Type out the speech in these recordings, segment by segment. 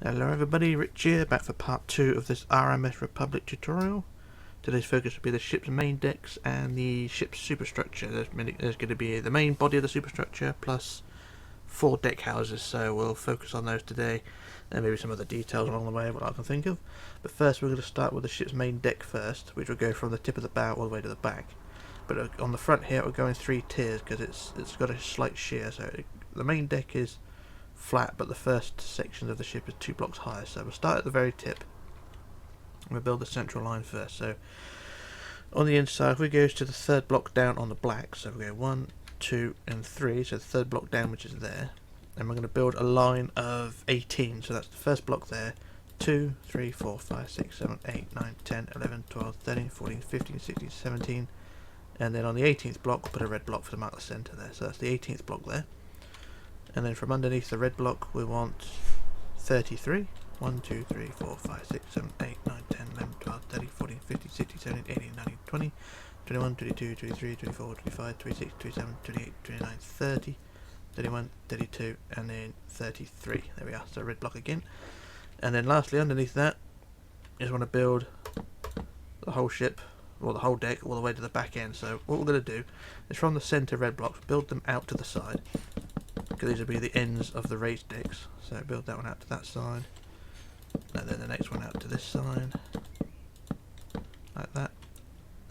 Hello everybody, Rich here, back for part 2 of this RMS Republic tutorial. Today's focus will be the ship's main decks and the ship's superstructure. There's going to be the main body of the superstructure plus 4 deck houses, so we'll focus on those today and maybe some other details along the way, what I can think of. But first we're going to start with the ship's main deck first, which will go from the tip of the bow all the way to the back. But on the front here it will go in 3 tiers because it's got a slight shear, so the main deck is flat, but the first section of the ship is 2 blocks higher. So we'll start at the very tip. We'll build the central line first. So on the inside, we go to the 3rd block down on the black. So we go 1, 2, and 3. So the 3rd block down, which is there, and we're going to build a line of 18. So that's the first block there. 2, 3, 4, 5, 6, 7, 8, 9, 10, 11, 12, 13, 14, 15, 16, 17. And then on the 18th block, we'll put a red block for the mark the centre there. So that's the 18th block there. And then from underneath the red block we want 33. 1, 2, 3, 4, 5, 6, 7, 8, 9, 10, 11, 12, 13, 14, 15, 16, 17, 18, 19, 20, 21, 22, 23, 24, 25, 26, 27, 28, 29, 30, 31, 32, and then 33. There we are, so red block again. And then lastly underneath that is want to build the whole ship, or the whole deck, all the way to the back end. So what we're going to do is from the centre red blocks, build them out to the side. These will be the ends of the raised decks, so build that one out to that side, and then the next one out to this side, like that.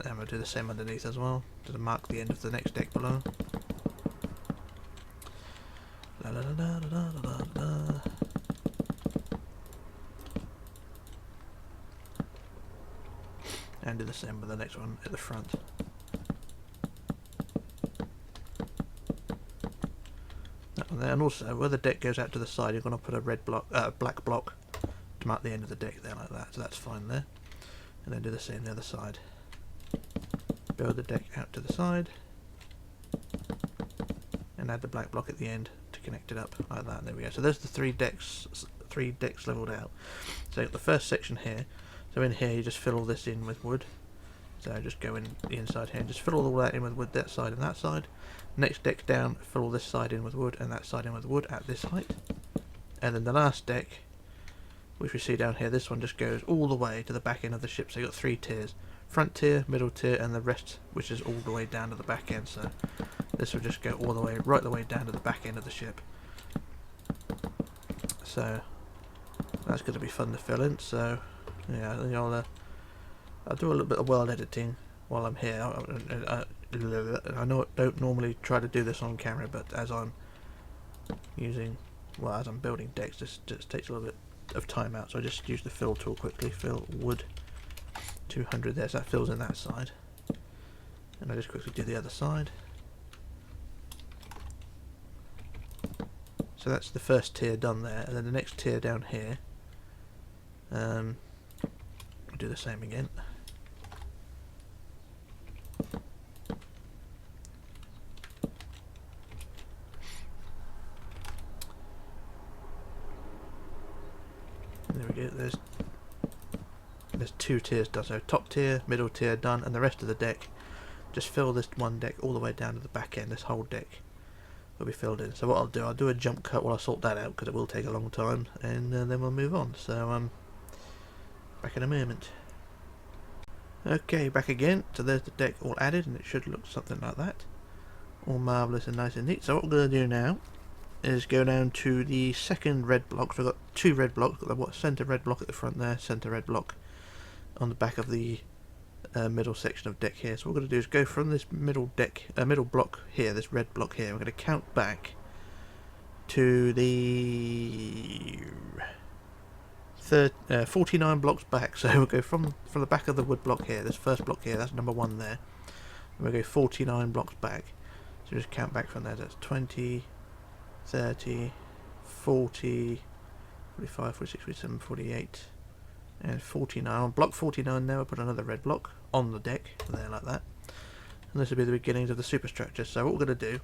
And we'll do the same underneath as well, to mark the end of the next deck below. La, la, la, la, la, la, la. And do the same with the next one at the front. And also, where the deck goes out to the side, you're going to put a black block to mark the end of the deck there, like that. So that's fine there. And then do the same the other side. Build the deck out to the side, and add the black block at the end to connect it up, like that. There we go. So there's the three decks leveled out. So the first section here. So in here, you just fill all this in with wood. So just go in the inside here and just fill all that in with wood, that side and that side. Next deck down, fill all this side in with wood and that side in with wood at this height. And then the last deck, which we see down here, this one just goes all the way to the back end of the ship. So you've got 3 tiers. Front tier, middle tier, and the rest, which is all the way down to the back end. So this will just go all the way, right the way down to the back end of the ship. So that's going to be fun to fill in. So yeah, I'll do a little bit of weld editing while I'm here. I know I don't normally try to do this on camera, but as I'm building decks, this just takes a little bit of time out. So I just use the fill tool quickly. Fill wood 200 there, so that fills in that side. And I just quickly do the other side. So that's the first tier done there, and then the next tier down here. We'll do the same again. There we go, there's 2 tiers done, so top tier, middle tier done, and the rest of the deck, just fill this one deck all the way down to the back end. This whole deck will be filled in. So what I'll do a jump cut while I sort that out, because it will take a long time, and then we'll move on. So back in a moment. Okay, back again. So there's the deck all added, and it should look something like that. All marvellous and nice and neat. So what we're going to do now is go down to the second red block. So we've got 2 red blocks. We've got the centre red block at the front there, centre red block on the back of the middle section of deck here. So what we're going to do is go from this middle block here, this red block here. We're going to count back to the 49 blocks back. So we'll go from the back of the wood block here, this first block here, that's number 1 there. And we'll go 49 blocks back. So just count back from there. That's 20, 30, 40, 45, 46, 47, 48, and 49. On block 49 there, we'll put another red block on the deck, there like that. And this will be the beginnings of the superstructure. So what we're going to do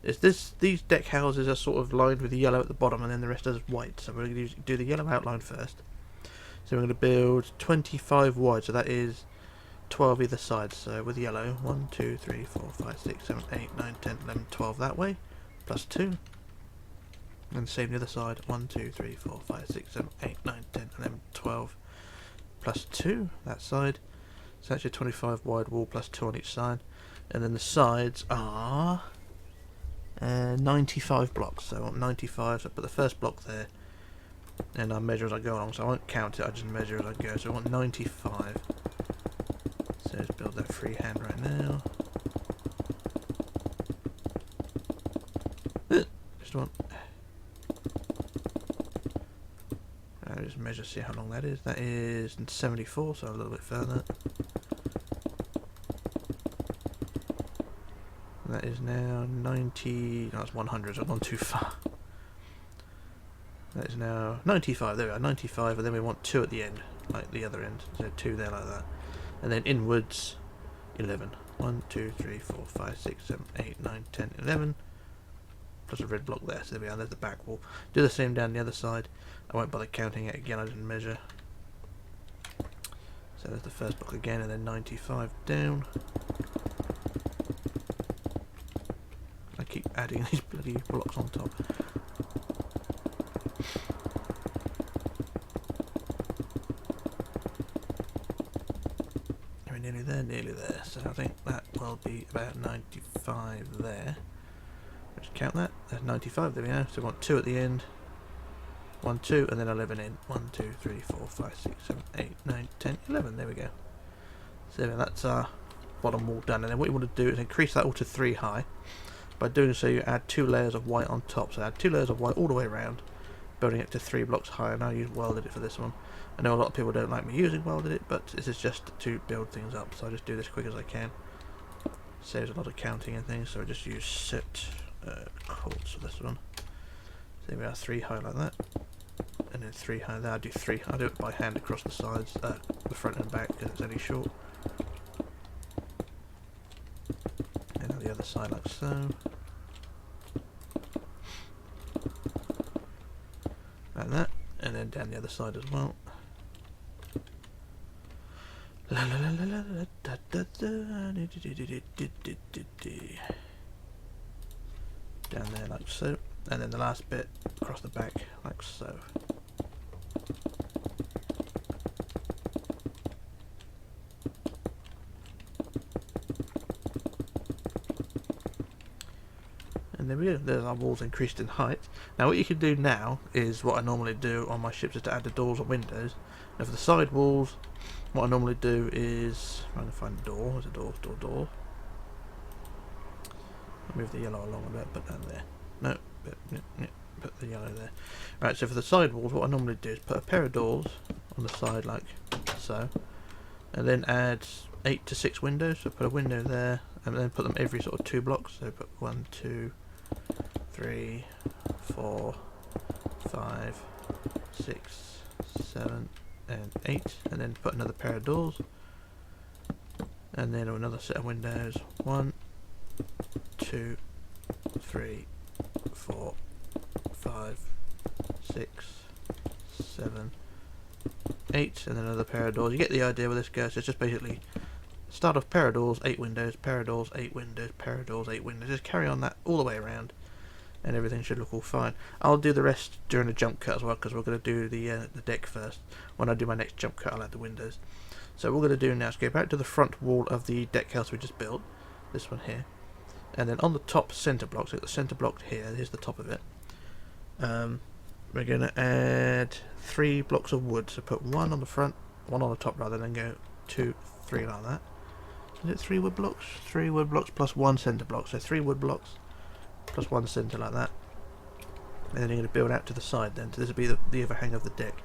is these deck houses are sort of lined with yellow at the bottom, and then the rest is white. So we're going to do the yellow outline first. So we're going to build 25 wide, so that is 12 either side. So with yellow, 1, 2, 3, 4, 5, 6, 7, 8, 9, 10, 11, 12 that way, plus 2. And same the other side. 1, 2, 3, 4, 5, 6, 7, 8, 9, 10, 11, 12 plus 2 that side. So actually 25 wide wall plus 2 on each side. And then the sides are 95 blocks. So I want 95. So I put the first block there, and I measure as I go along. So I won't count it. I just measure as I go. So I want 95. So let's build that freehand right now. Just one. Just measure, see how long that is. That is 74, so a little bit further. And that is now 90. No, that's 100. So I've gone too far. That is now 95. There we are, 95, and then we want 2 at the end, like the other end. So 2 there, like that. And then inwards, 11. 1, 2, 3, 4, 5, 6, 7, 8, 9, 10, 11. Plus a red block there, so there we are, there's the back wall. Do the same down the other side. I won't bother counting it again, I didn't measure. So there's the first block again, and then 95 down. I keep adding these bloody blocks on top. We're nearly there, nearly there. So I think that will be about 95 there. Let's count that. There's 95, there we go. So we want 2 at the end. 1, 2, and then 11 in. 1, 2, 3, 4, 5, 6, 7, 8, 9, 10, 11. There we go. So that's our bottom wall done. And then what you want to do is increase that all to 3 high. By doing so, you add 2 layers of white on top. So add 2 layers of white all the way around, building it to 3 blocks high. And I use Weld Edit for this one. I know a lot of people don't like me using Weld Edit, but this is just to build things up. So I just do this quick as I can. Saves a lot of counting and things. So I just use set chords for this one. So there we are, 3 high like that, and then 3 high there. I do 3. I do it by hand across the sides, the front and back, because it's only short. And on the other side like so. Like that, and then down the other side as well. La la la la la da da da. Down there like so, and then the last bit across the back like so. And there we go, there's our walls increased in height. Now what you can do now is what I normally do on my ships, is to add the doors or windows. Now for the side walls, what I normally do is, I'm trying to find a door. There's a door. I'll move the yellow along a bit, put that there. No, put the yellow there. Right, so for the side walls, what I normally do is put a pair of doors on the side like so, and then add 8 to 6 windows. So put a window there, and then put them every sort of 2 blocks. So put 1, 2, 3, 4, 5, 6, 7, and 8, and then put another pair of doors, and then another set of windows. 1, 2, 3, 4, 5, 6, 7, 8, and then another pair of doors. You get the idea where this goes. So it's just basically start off pair of doors, 8 windows, pair of doors, 8 windows, pair of doors, 8 windows. Just carry on that all the way around, and everything should look all fine. I'll do the rest during the jump cut as well, because we're going to do the deck first. When I do my next jump cut, I'll add the windows. So what we're going to do now is go back to the front wall of the deck house we just built, this one here, and then on the top centre block, so the centre block here, here's the top of it, we're going to add 3 blocks of wood. So put 1 on the front, 1 on the top rather, then go 2, 3 like that. Is it 3 wood blocks? 3 wood blocks plus 1 centre block, so 3 wood blocks plus 1 centre like that. And then you're going to build out to the side then, so this will be the overhang of the deck.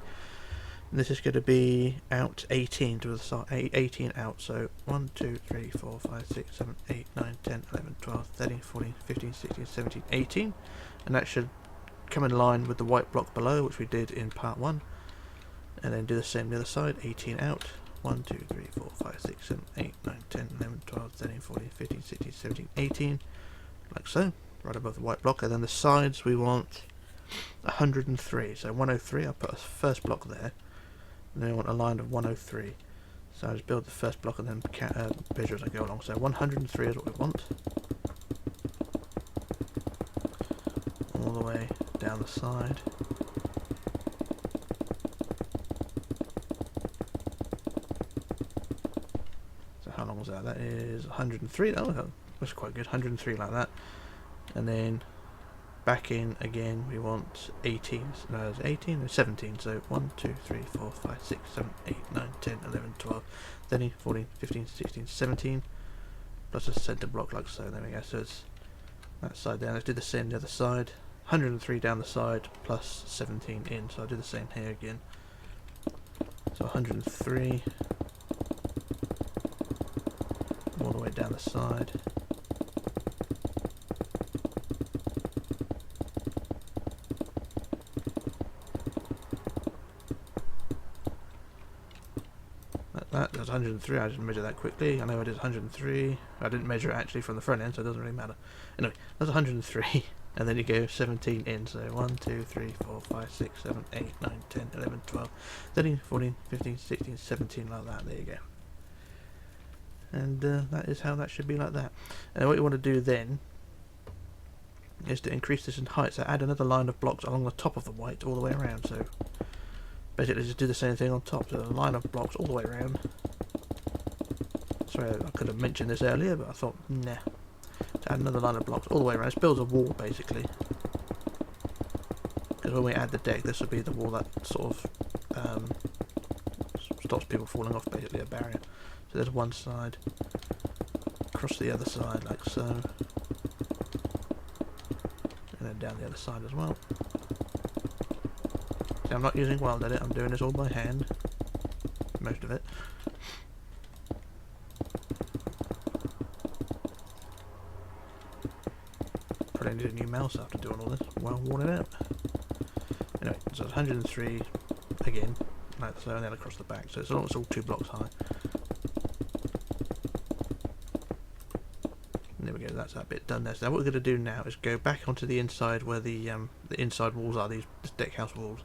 And this is going to be out 18 to the side, 18 out, so 1, 2, 3, 4, 5, 6, 7, 8, 9, 10, 11, 12, 13, 14, 15, 16, 17, 18, and that should come in line with the white block below, which we did in part 1, and then do the same on the other side. 18 out, 1, 2, 3, 4, 5, 6, 7, 8, 9, 10, 11, 12, 13, 14, 15, 16, 17, 18, like so, right above the white block. And then the sides we want 103, so 103, I'll put a first block there, and then I want a line of 103. So I just build the first block and then measure as I go along. So 103 is what we want, all the way down the side. So how long was that? That is 103. Oh, that's quite good. 103 like that. And then back in again, we want 18. No, it's 18 or 17. So 1, 2, 3, 4, 5, 6, 7, 8, 9, 10, 11, 12, 13, 14, 15, 16, 17. Plus a centre block like so. There we go. So it's that side down. Let's do the same the other side. 103 down the side plus 17 in. So I'll do the same here again. So 103 all the way down the side. That was 103. I just measured that quickly. I know I did 103. I didn't measure it actually from the front end, so it doesn't really matter. Anyway, that's 103. And then you go 17 in. So 1, 2, 3, 4, 5, 6, 7, 8, 9, 10, 11, 12, 13, 14, 15, 16, 17, like that. There you go. And that is how that should be like that. And what you want to do then is to increase this in height. So add another line of blocks along the top of the white all the way around. So basically just do the same thing on top. So a line of blocks all the way around. Sorry, I could have mentioned this earlier, but I thought, nah. To add another line of blocks all the way around. This builds a wall basically. Because when we add the deck, this will be the wall that sort of stops people falling off, basically a barrier. So there's one side, across the other side like so, and then down the other side as well. See, I'm not using Weld Edit, I'm doing this all by hand, most of it. Probably need a new mouse after doing all this, well worn it out. Anyway, so it's 103 again, like so, and then across the back, so it's all 2 blocks high. There we go, that's that bit done there. So now what we're going to do now is go back onto the inside where the inside walls are, these deckhouse walls.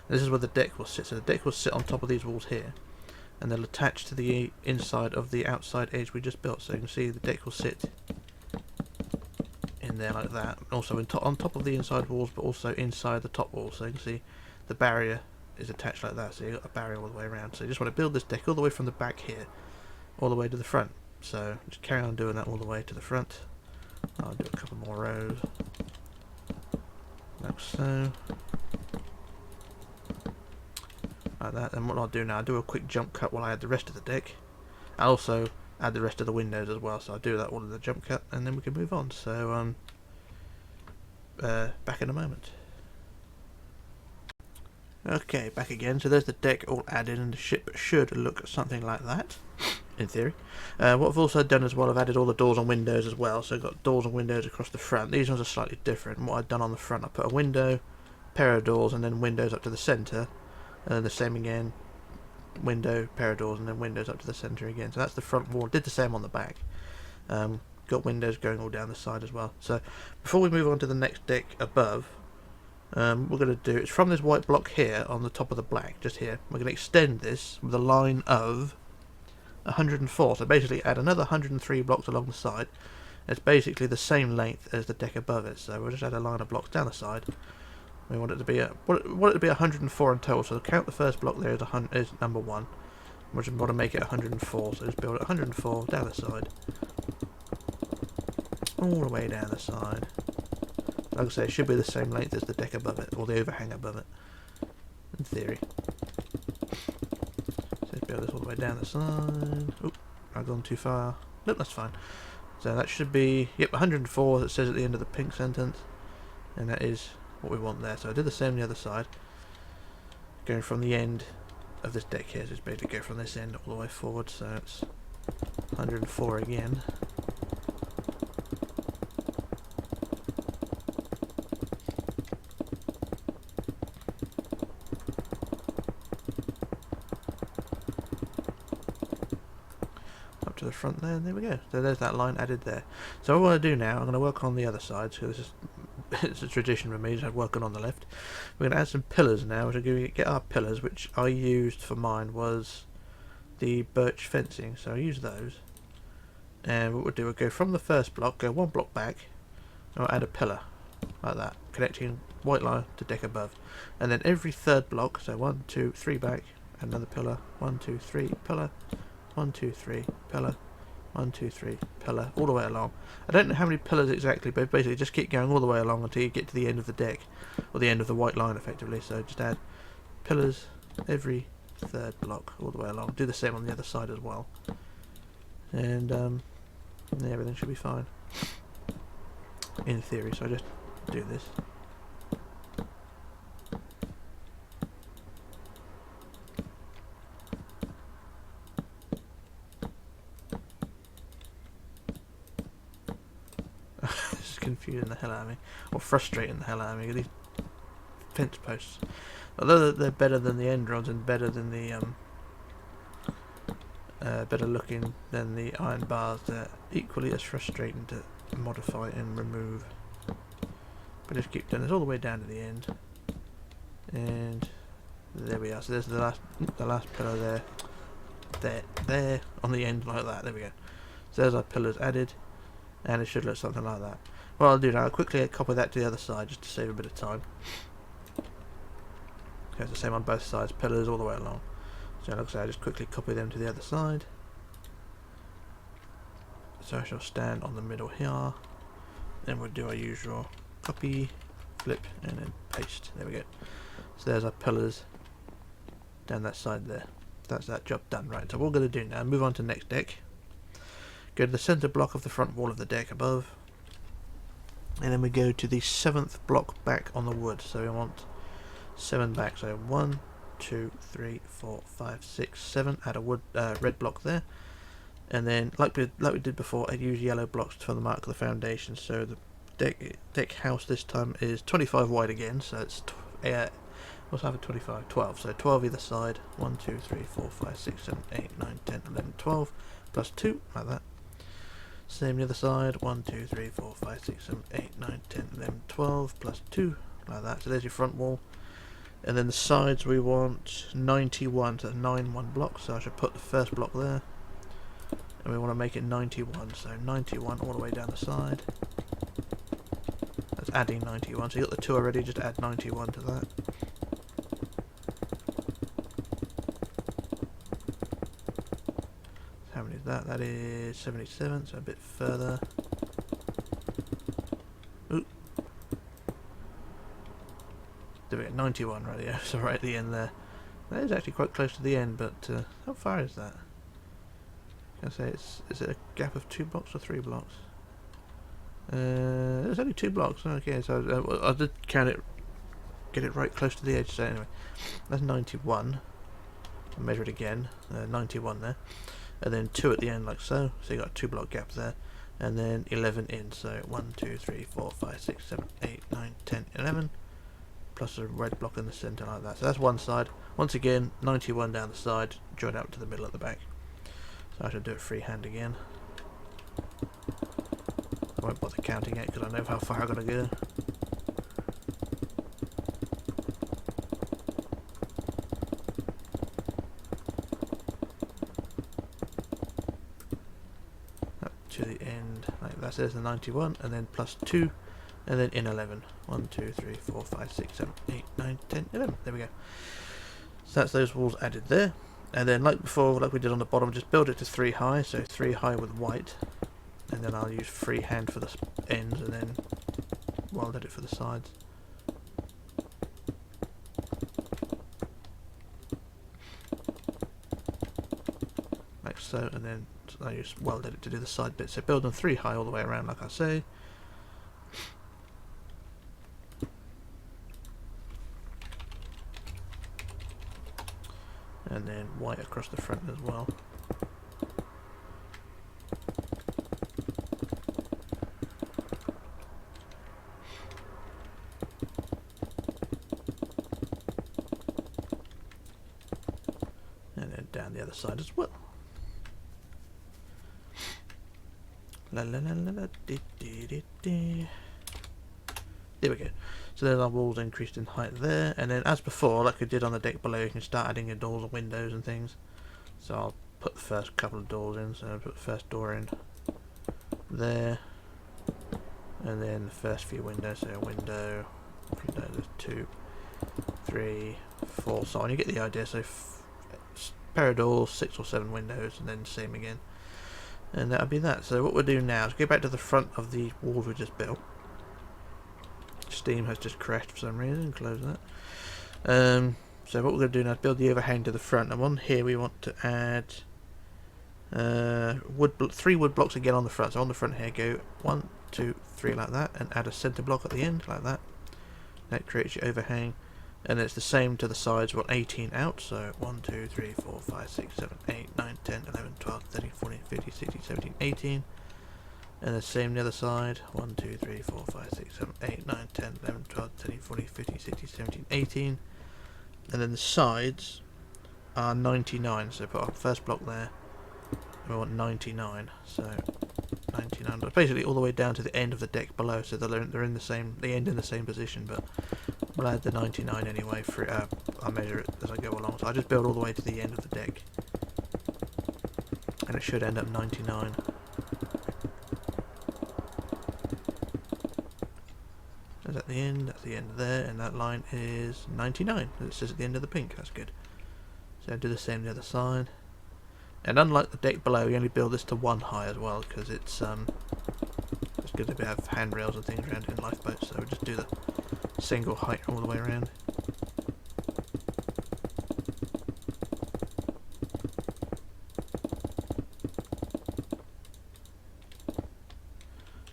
And this is where the deck will sit. So the deck will sit on top of these walls here, and they'll attach to the inside of the outside edge we just built. So you can see the deck will sit in there like that. Also on top of the inside walls, but also inside the top wall. So you can see the barrier is attached like that. So you've got a barrier all the way around. So you just want to build this deck all the way from the back here, all the way to the front. So just carry on doing that all the way to the front. I'll do a couple more rows, like so, like that. And what I'll do now, I'll do a quick jump cut while I add the rest of the deck. I'll also add the rest of the windows as well, so I'll do that all in the jump cut, and then we can move on. So back in a moment. Okay, back again. So there's the deck all added, and the ship should look something like that, in theory. What I've also done as well, I've added all the doors and windows as well. So I've got doors and windows across the front. These ones are slightly different. What I've done on the front, I put a window, pair of doors, and then windows up to the centre. And then the same again, window, pair of doors, and then windows up to the centre again. So that's the front wall. Did the same on the back. Got windows going all down the side as well. So before we move on to the next deck above, we're going to do, it's from this white block here on the top of the black, just here. We're going to extend this with a line of 104. So basically add another 103 blocks along the side. It's basically the same length as the deck above it. So we'll just add a line of blocks down the side. We want it to be 104 in total. So count the first block there as number 1. We just want to make it 104. So just build it 104 down the side, all the way down the side. Like I say, it should be the same length as the deck above it, or the overhang above it, in theory. So let's build this all the way down the side. Oop, I've gone too far. Nope, that's fine. So that should be, yep, 104, that says at the end of the pink sentence. And that is what we want there. So I did the same on the other side. Going from the end of this deck here, so it's basically go from this end all the way forward. So it's 104 again. To the front there, and there we go. So there's that line added there. So what I want to do now, I'm going to work on the other side. So this is it's a tradition with me, just working on the left. We're going to add some pillars now. We're going to get our pillars, which I used for mine was the birch fencing. So I use those, and what we'll do, we'll go from the first block, go 1 block back, and we'll add a pillar like that, connecting white line to deck above. And then every third block, so 1, 2, 3 back, another pillar, 1, 2, 3, pillar, 1, 2, 3, pillar, 1, 2, 3, pillar, all the way along. I don't know how many pillars exactly, but basically just keep going all the way along until you get to the end of the deck, or the end of the white line effectively. So just add pillars every third block all the way along. Do the same on the other side as well. And everything should be fine. In theory, so I just do this. This is confusing the hell out of me, or frustrating the hell out of me. These fence posts, although they're better than the end rods and better than the better looking than the iron bars, they're equally as frustrating to modify and remove. But just keep doing this all the way down to the end, and there we are. So there's the last pillar there on the end like that. There we go. So there's our pillars added, and it should look something like that. What I'll do now, I'll quickly copy that to the other side just to save a bit of time. Okay, it's the same on both sides, pillars all the way along. So like I say, I just quickly copy them to the other side. So I shall stand on the middle here. Then we'll do our usual copy, flip, and then paste. There we go. So there's our pillars down that side there. That's that job done. Right, so what we're going to do now, move on to the next deck. Go to the centre block of the front wall of the deck above. And then we go to the 7th block back on the wood. So we want 7 back. So 1, 2, 3, 4, 5, 6, 7. Add a wood red block there. And then, like we did before, I use yellow blocks for the mark of the foundation. So the deck house this time is 25 wide again. So it's what's half of 25? 12. So 12 either side. 1, 2, 3, 4, 5, 6, 7, 8, 9, 10, 11, 12. Plus 2, like that. Same the other side. 1, 2, 3, 4, 5, 6, 7, 8, 9, 10, 11, 12. Plus 2, like that. So there's your front wall. And then the sides we want 91. So that's 9 1 blocks. So I should put the first block there. And we want to make it 91, so 91 all the way down the side. That's adding 91, so you got the 2 already, just add 91 to that. How many is that? That is 77, so a bit further. Ooh. There we go, 91 right there, so right at the end there. That is actually quite close to the end, but how far is that? I say is it a gap of 2 blocks or 3 blocks? There's only 2 blocks. Okay, so I did count it, get it right close to the edge. So anyway, that's 91. I'll measure it again. 91 there, and then 2 at the end, like so. So you got a 2 block gap there, and then 11 in. So 1, 2, 3, 4, 5, 6, 7, 8, 9, 10, 11. Plus a red block in the centre like that. So that's one side. Once again, 91 down the side, join out to the middle at the back. So I should do it freehand again. I won't bother counting it because I know how far I'm going to go. Up to the end, like that. There's the 91, and then plus 2, and then in 11. 1, 2, 3, 4, 5, 6, 7, 8, 9, 10, 11. There we go. So that's those walls added there. And then like before, like we did on the bottom, just build it to 3 high, so 3 high with white, and then I'll use freehand for the ends and then weld edit for the sides. Like so, and then I use weld edit to do the side bit. So build them 3 high all the way around, like I say. And then white across the front as well. And then down the other side as well. La la la la la dee dee dee dee. There we go. So there's our walls increased in height there, and then as before, like we did on the deck below, you can start adding your doors and windows and things. So I'll put the first couple of doors in, so I'll put the first door in there. and then the first few windows, so a window, there's 2, 3, 4, so on. You get the idea. So pair of doors, 6 or 7 windows, and then same again, and that'll be that. So what we'll do now is go back to the front of the walls we just built. Steam has just crashed for some reason. Close that. So what we're going to do now is build the overhang to the front, and on here we want to add 3 wood blocks again on the front. So on the front here, go 1, 2, 3 like that, and add a centre block at the end like that. That creates your overhang, and it's the same to the sides. We want 18 out, so 1, 2, 3, 4, 5, 6, 7, 8, 9, 10, 11, 12, 13, 14, 15, 16, 17, 18. And the same the other side. 1, 2, 3, 4, 5, 6, 7, 8, 9, 10, 11, 12, 13, 14, 15, 16, 17, 18. And then the sides are 99. So put our first block there. And we want 99. So 99. But basically all the way down to the end of the deck below. So they're in the same. They end in the same position. But we'll add the 99 anyway. I'll measure it as I go along. So I just build all the way to the end of the deck, and it should end up 99. At the end, that's the end there, and that line is 99. It says at the end of the pink. That's good. So do the same the other side. And unlike the deck below, we only build this to 1 high as well, because it's good to have handrails and things around in lifeboats. So we just do the single height all the way around.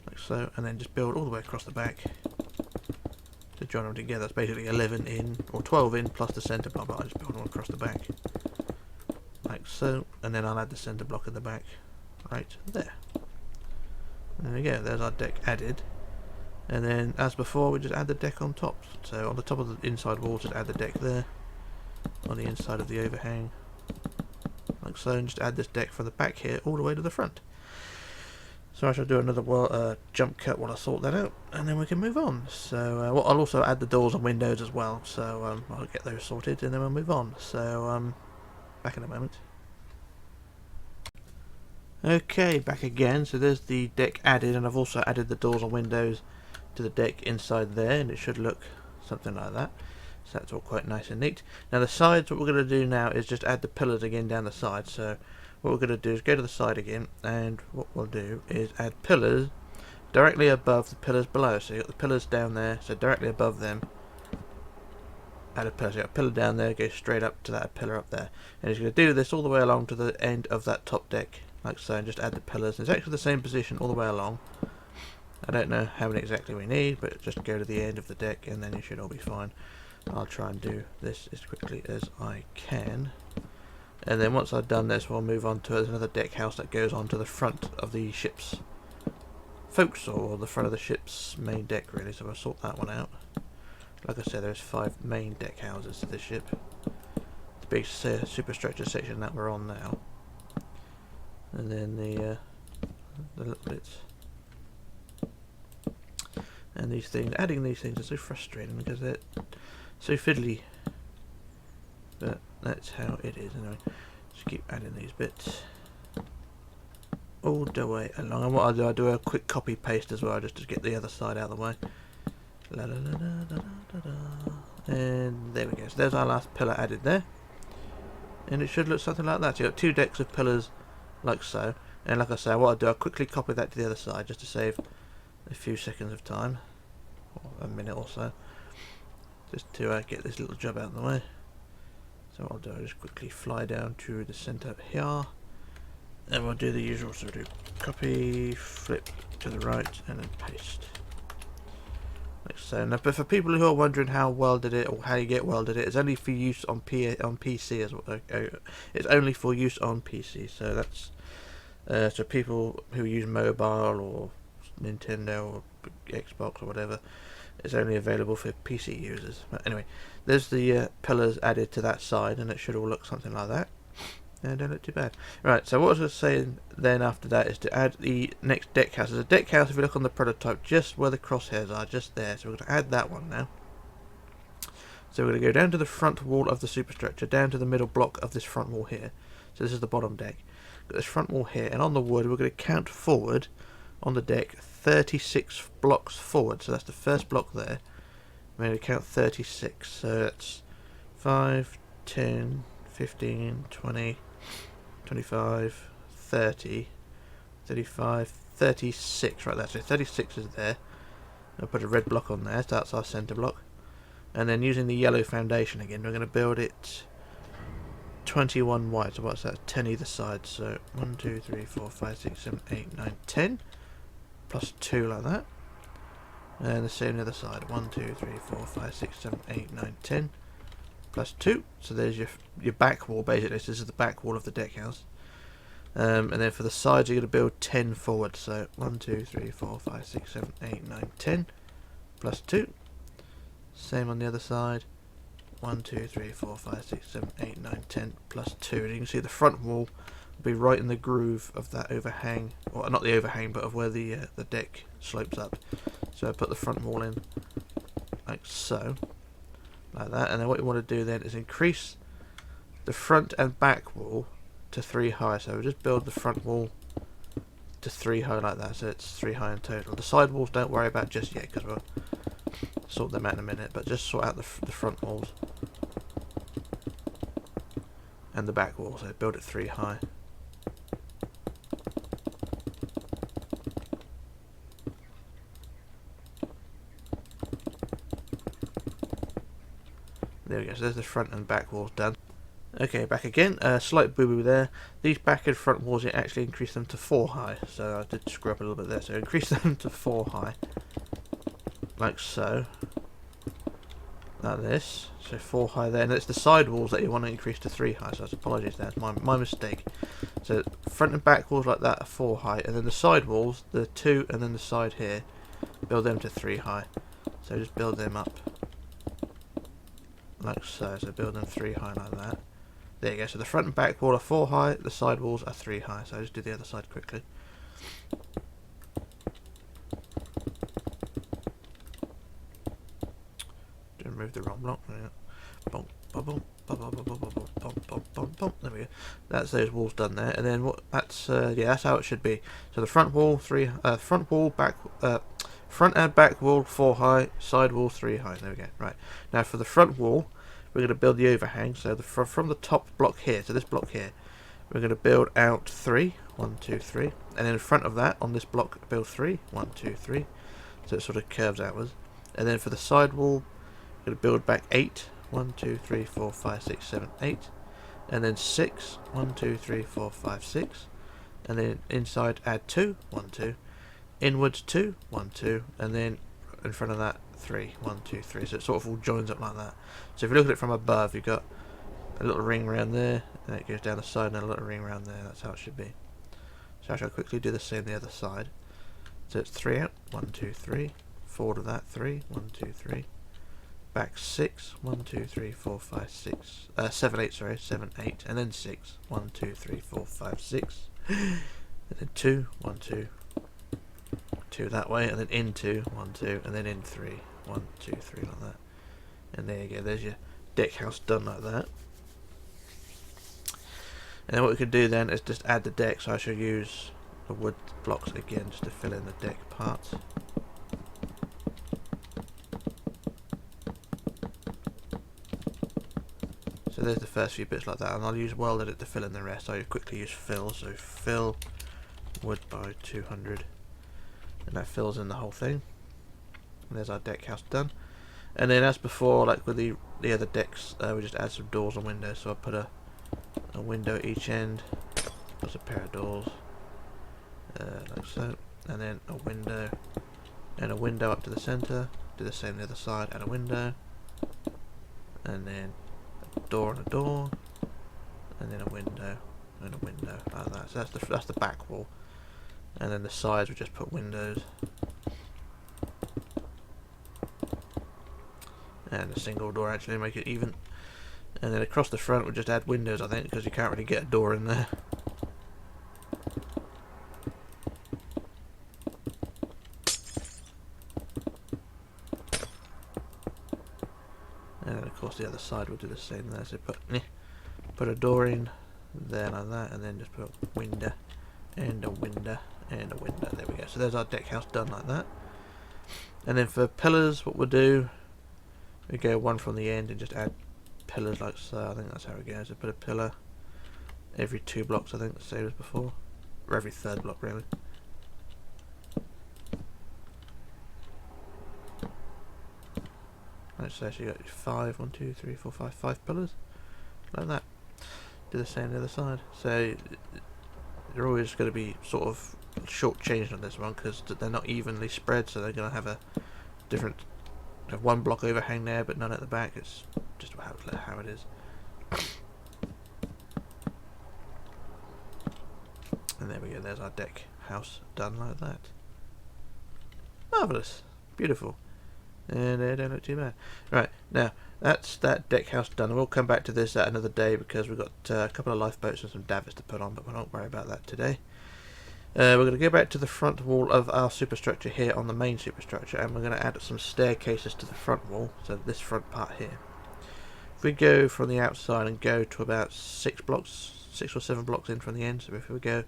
Like so, and then just build all the way across the back. To join them together. It's basically 11 in, or 12 in, plus the centre block, but I just build them across the back. Like so, and then I'll add the centre block at the back, right there. There we go, there's our deck added. And then, as before, we just add the deck on top. So on the top of the inside wall, just add the deck there. On the inside of the overhang. Like so, and just add this deck from the back here, all the way to the front. So I shall do another jump cut while I sort that out, and then we can move on. So I'll also add the doors and windows as well, so I'll get those sorted and then we'll move on. So back in a moment. Okay, back again. So there's the deck added, and I've also added the doors and windows to the deck inside there, and it should look something like that. So that's all quite nice and neat. Now the sides, what we're going to do now is just add the pillars again down the side. So what we're going to do is go to the side again, and what we'll do is add pillars directly above the pillars below. So you've got the pillars down there, so directly above them add a pillar. So you've got a pillar down there, go straight up to that pillar up there, and you're going to do this all the way along to the end of that top deck like so, and just add the pillars. It's actually the same position all the way along. I don't know how many exactly we need, but just go to the end of the deck and then you should all be fine. I'll try and do this as quickly as I can. And then once I've done this, we'll move on to another deck house that goes onto the front of the ship's forecastle, or the front of the ship's main deck really, so we'll sort that one out. Like I said, there's 5 main deck houses to this ship. The big superstructure section that we're on now. And then the little bits. And these things, adding these things is so frustrating because they're so fiddly. But that's how it is anyway. Just keep adding these bits all the way along. And what I'll do a quick copy paste as well, just to get the other side out of the way. La, la, la, la, la, la, la. And there we go. So there's our last pillar added there. And it should look something like that. So you've got 2 decks of pillars like so. And like I say, what I'll do, I'll quickly copy that to the other side just to save a few seconds of time, or a minute or so, just to get this little job out of the way. So what I'll do, I'll just quickly fly down to the centre here, and we'll do the usual, so do copy, flip to the right, and then paste. Like so. Now, but for people who are wondering how Weld Edit, or how you get Weld Edit, it's only for use on PC as well. It's only for use on PC, so that's so people who use mobile or Nintendo or Xbox or whatever, it's only available for PC users. But anyway, there's the pillars added to that side, and it should all look something like that. And don't look too bad. Right, so what I was saying then after that is to add the next deck house. There's a deck house, if you look on the prototype, just where the crosshairs are, just there. So we're going to add that one now. So we're going to go down to the front wall of the superstructure, down to the middle block of this front wall here. So this is the bottom deck. Got this front wall here, and on the wood we're going to count forward on the deck 36 blocks forward. So that's the first block there. I'm going to count 36. So that's 5, 10, 15, 20, 25, 30, 35, 36. Right there. So 36 is there. I'll put a red block on there. So that's our centre block. And then using the yellow foundation again, we're going to build it 21 wide. So what's that? 10 either side. So 1, 2, 3, 4, 5, 6, 7, 8, 9, 10. Plus 2 like that. And the same on the other side. 1, 2, 3, 4, 5, 6, 7, 8, 9, 10. Plus 2. So there's your back wall basically. So this is the back wall of the deck house. And then for the sides, you're going to build 10 forward. So 1, 2, 3, 4, 5, 6, 7, 8, 9, 10. Plus 2. Same on the other side. 1, 2, 3, 4, 5, 6, 7, 8, 9, 10. Plus 2. And you can see the front wall will be right in the groove of that overhang. Or not the overhang, but of where the deck slopes up. So I put the front wall in like so. Like that. And then what you want to do then is increase the front and back wall to 3 high. So we'll just build the front wall to 3 high like that. So it's 3 high in total. The side walls don't worry about just yet because we'll sort them out in a minute. But just sort out the front walls and the back wall. So build it 3 high. There we go, so there's the front and back walls done. Okay, back again, slight boo-boo there. These back and front walls, you actually increase them to 4 high. So I did screw up a little bit there, so increase them to 4 high. Like so. Like this. So 4 high there, and it's the side walls that you want to increase to 3 high, so apologies there, it's my mistake. So front and back walls like that are 4 high, and then the side walls, the 2 and then the side here, build them to 3 high. So just build them up. Like so, so build them 3 high like that. There you go, so the front and back wall are 4 high, the side walls are 3 high, so I'll just do the other side quickly. Don't move the wrong block. There we go. That's those walls done there, and then what? That's yeah, that's how it should be. So the front wall front and back wall 4 high, side wall 3 high. There we go. Right now for the front wall, we're going to build the overhang. So from the top block here, so this block here, we're going to build out 3, 1, 2, 3, and then in front of that on this block build 3, 1, 2, 3. So it sort of curves outwards, and then for the side wall, we're going to build back 8, 1, 2, 3, 4, 5, 6, 7, 8, and then 6, 1, 2, 3, 4, 5, 6, and then inside add 2, 1, 2, inwards 2, 1, 2, and then in front of that 3, 1, 2, 3. So it sort of all joins up like that. So if you look at it from above, you've got a little ring around there, and it goes down the side, and a little ring around there. That's how it should be. So I shall quickly do the same the other side. So it's 3 out, 1, 2, 3, forward of that 3, 1, 2, 3, back 6, 1, 2, 3, 4, 5, 6, 7, 8, sorry, 7, 8, and then 6, 1, 2, 3, 4, 5, 6, and then 2, 1, 2, 2 that way, and then in 2, 1, 2, and then in 3, 1, 2, 3 like that. And there you go, there's your deck house done like that. And then what we can do then is just add the deck, so I shall use the wood blocks again just to fill in the deck parts. So there's the first few bits like that, and I'll use Weld Edit to fill in the rest. I'll quickly use fill, so fill wood by 200, and that fills in the whole thing. And there's our deck house done. And then as before, like with the other decks, we just add some doors and windows. So I put a window at each end, plus a pair of doors, like so, and then a window, and a window up to the centre. Do the same on the other side, and a window, and then a door and a door, and then a window and a window like that. So that's the back wall, and then the sides we just put windows. And a single door actually, make it even. And then across the front we'll just add windows, I think, because you can't really get a door in there. And then of course the other side will do the same there, so put a door in there like that, and then just put a window and a window and a window. There we go. So there's our deck house done like that. And then for pillars, what we'll do, we go one from the end and just add pillars like so. I think that's how it goes. So put a pillar every 2 blocks, I think, the same as before, or every 3rd block really. Right, so you got 5, 1, 2, 3, 4, 5 pillars like that. Do the same on the other side. So they're always going to be sort of short changed on this one because they're not evenly spread, so they're going to have a different, have 1 block overhang there but none at the back. It's just how it is. And there we go, there's our deck house done like that. Marvellous, beautiful, and they don't look too bad. Right, now that's that deck house done, and we'll come back to this at another day because we've got a couple of lifeboats and some davits to put on, but we won't worry about that today. We're going to go back to the front wall of our superstructure here on the main superstructure, and we're going to add some staircases to the front wall, so this front part here. If we go from the outside and go to about 6 or 7 blocks in from the end, so if we go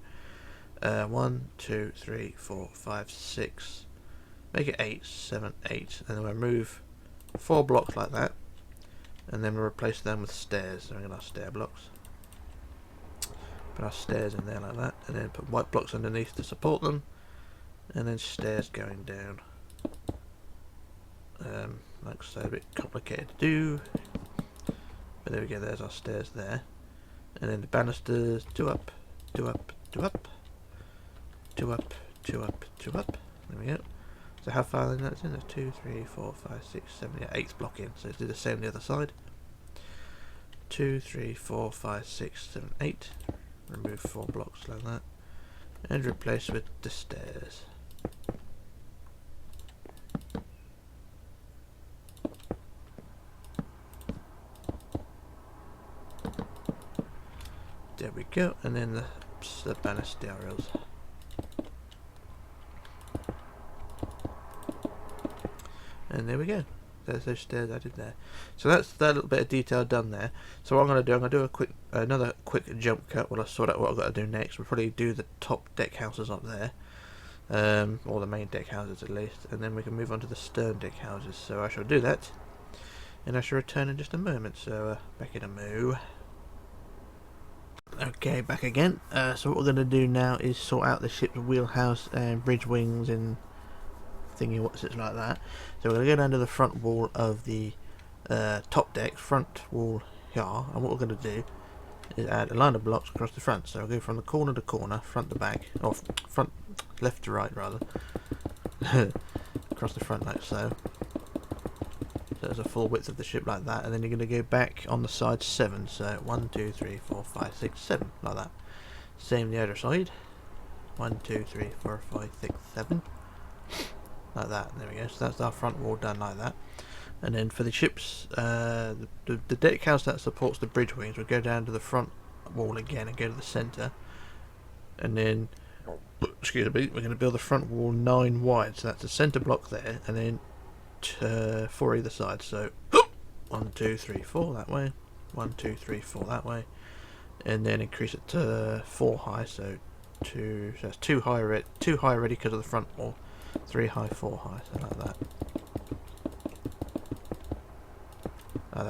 1, 2, 3, 4, 5, 6, make it 8, 7, 8, and then we'll move 4 blocks like that, and then we'll replace them with stairs. So we're going to have stair blocks. Put our stairs in there like that, and then put white blocks underneath to support them, and then stairs going down. Like so, a bit complicated to do, but there we go, there's our stairs there. And then the banisters, 2 up, 2 up, 2 up, 2 up, 2 up, 2 up. There we go. So how far then that's in? There's 2, 3, 4, 5, 6, 7, 8, 8th block in. So let's do the same on the other side. 2, 3, 4, 5, 6, 7, 8. Remove 4 blocks like that, and replace with the stairs. There we go, and then the banisters. And there we go. There's those stairs added there. So that's that little bit of detail done there. So what I'm going to do, I'm going to do another quick jump cut while I sort out what I've got to do next. We'll probably do the top deck houses up there, or the main deck houses at least, and then we can move on to the stern deck houses. So I shall do that, and I shall return in just a moment. So back in a moo. Okay, back again. So what we're going to do now is sort out the ship's wheelhouse and bridge wings and thingy what's it like that. So we're going to go down to the front wall of the top deck, front wall here, and what we're going to do is add a line of blocks across the front. So we'll go from the corner to corner, front to back, or front left to right rather, across the front like so. So there's a full width of the ship like that, and then you're going to go back on the side 7. So 1, 2, 3, 4, 5, 6, 7 like that. Same the other side. 1, 2, 3, 4, 5, 6, 7. Like that. There we go. So that's our front wall done like that. And then for the ship's the deck house that supports the bridge wings, we'll go down to the front wall again and go to the centre, and then excuse me, we're going to build the front wall 9 wide. So that's a centre block there, and then 4 either side. So 1, 2, 3, 4 that way. 1, 2, 3, 4 that way, and then increase it to 4 high. So 2. So that's 2 high already because of the front wall. 3 high, 4 high, so like that.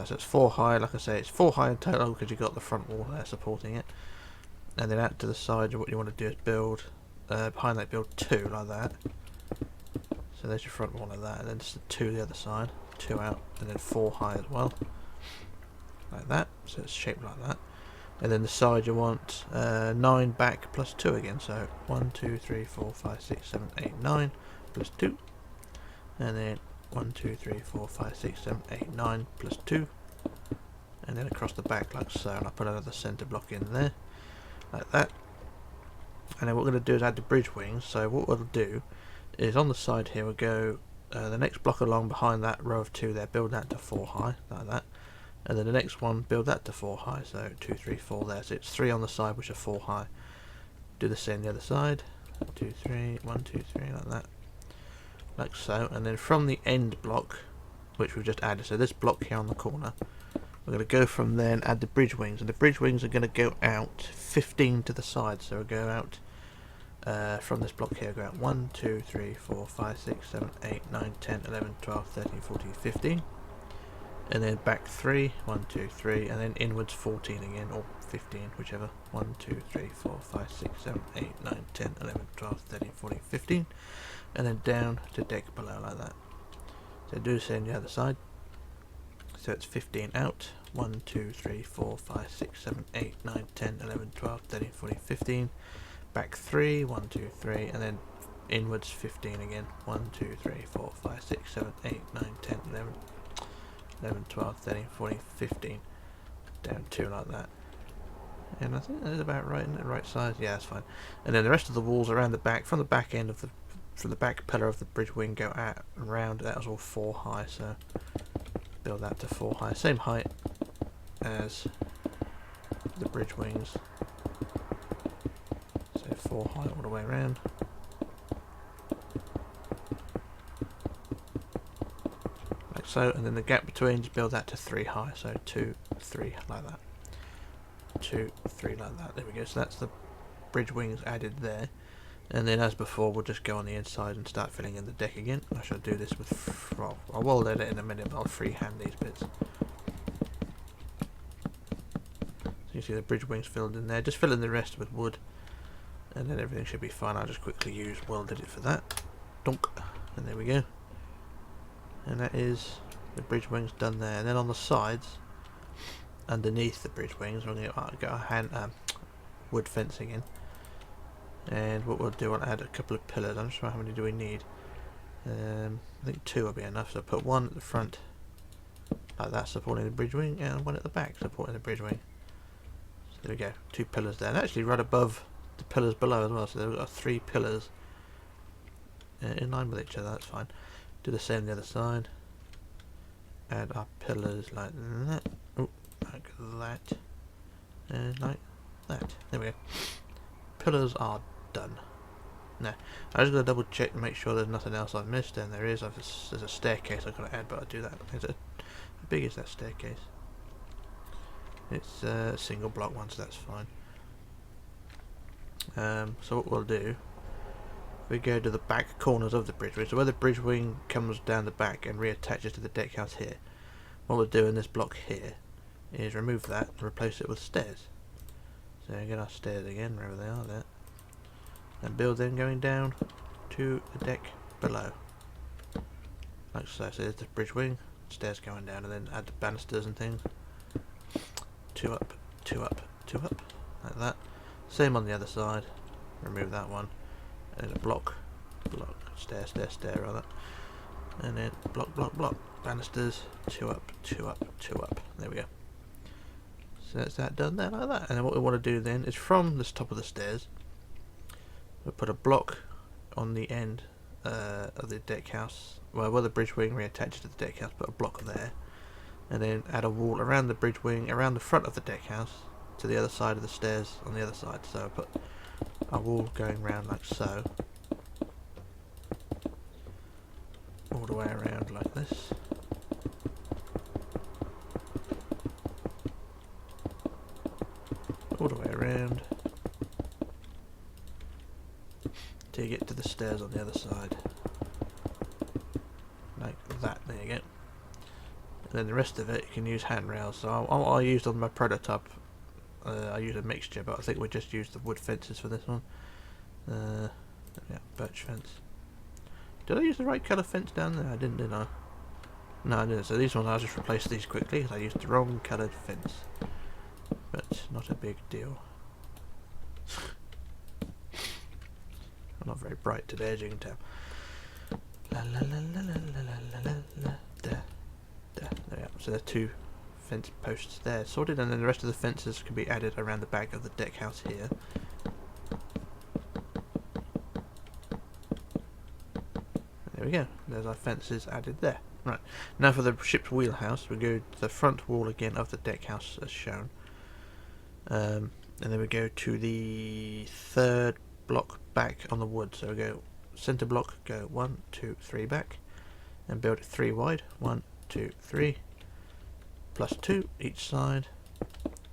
So it's 4 high, like I say, it's 4 high in total because you've got the front wall there supporting it. And then out to the side, what you want to do is build, behind that, build 2 like that. So there's your front wall like that, and then just 2 the other side, 2 out, and then 4 high as well. Like that, so it's shaped like that. And then the side you want 9 back plus 2 again, so 1, 2, 3, 4, 5, 6, 7, 8, 9 plus 2. And then 1, 2, 3, 4, 5, 6, 7, 8, 9 plus 2, and then across the back like so, and I'll put another centre block in there like that. And then what we're going to do is add the bridge wings. So what we'll do is on the side here we'll go the next block along behind that row of 2 there, build that to 4 high like that, and then the next one build that to 4 high, so 2, 3, 4 there, so it's 3 on the side which are 4 high. Do the same the other side, 2, 3, 1, 2, 3 like that, like so. And then from the end block which we've just added, so this block here on the corner, we're going to go from there and add the bridge wings, and the bridge wings are going to go out 15 to the side, so we'll go out from this block here, go out 1, 2, 3, 4, 5, 6, 7, 8, 9, 10, 11, 12, 13, 14, 15. And then back 3, 1, 2, 3, and then inwards 14 again, or 15, whichever. 1, 2, 3, 4, 5, 6, 7, 8, 9, 10, 11, 12, 13, 14, 15. And then down to deck below like that. So do the same the other side. So it's 15 out. 1, 2, 3, 4, 5, 6, 7, 8, 9, 10, 11, 12, 13, 14, 15. Back 3, 1, 2, 3, and then inwards 15 again. 1, 2, 3, 4, 5, 6, 7, 8, 9, 10, 11, 12, 13, 14, 15. Down 2 like that. And I think that is about right, isn't it? Right size? Yeah, that's fine. And then the rest of the walls around the back, from the back end of the, from the back pillar of the bridge wing, go out and round. That was all 4 high, so build that to 4 high. Same height as the bridge wings. So 4 high all the way around. Like so, and then the gap between, just build that to 3 high. So 2, 3, like that. 2, 3 like that. There we go. So that's the bridge wings added there. And then as before, we'll just go on the inside and start filling in the deck again. I shall do this with, well, I'll weld edit in a minute, but I'll freehand these bits. So you see the bridge wings filled in there. Just fill in the rest with wood, and then everything should be fine. I'll just quickly use Weld Edit for that. Donk. And there we go. And that is the bridge wings done there. And then on the sides, underneath the bridge wings, we're going to get our wood fencing in. And what we'll do, I'll add a couple of pillars. I'm not sure how many do we need. I think 2 will be enough. So put 1 at the front, like that, supporting the bridge wing, and 1 at the back, supporting the bridge wing. So there we go, 2 pillars there, and actually right above the pillars below as well. So we've got 3 pillars in line with each other. That's fine. Do the same on the other side. Add our pillars like that. Oh, like that, and like that. There we go. Pillars are done. Now, I'm just going to double check to make sure there's nothing else I've missed, and there is. There's a staircase I've got to add, but I'll do that. How big is that staircase? It's a single block one, so that's fine. So what we'll do, we go to the back corners of the bridge wing. So where the bridge wing comes down the back and reattaches to the deck house here, what we'll do in this block here is remove that and replace it with stairs. So get our stairs again, wherever they are there. And build them going down to the deck below. Like so. So there's the bridge wing, stairs going down, and then add the banisters and things. 2 up, 2 up, 2 up. Like that. Same on the other side. Remove that one. And a block, stair, stair, stair rather. And then block, block, block. Banisters, 2 up, 2 up, 2 up. There we go. So that's that done there, like that. And then what we want to do then is from this top of the stairs, we'll put a block on the end of the deck house, well, where the bridge wing reattaches to the deck house, put a block there, and then add a wall around the bridge wing, around the front of the deck house, to the other side of the stairs on the other side. So I put a wall going round like so, all the way around like this. All the way around till you get to the stairs on the other side, like that. There you go. And then the rest of it you can use handrails. So I used on my prototype, I used a mixture, but I think we just used the wood fences for this one. Yeah, birch fence. Did I use the right colour fence down there? I didn't, did I? No, I didn't. So these ones, I'll just replace these quickly because I used the wrong coloured fence. But not a big deal. I'm not very bright today, as you can tell. La la la la la la la la. There we are. So there's 2 fence posts there sorted, and then the rest of the fences can be added around the back of the deck house here. There we go. There's our fences added there. Right. Now for the ship's wheelhouse, we go to the front wall again of the deck house as shown. And then we go to the 3rd block back on the wood. So we go centre block, go 1, 2, 3 back, and build it 3 wide. 1, 2, 3, plus 2 each side,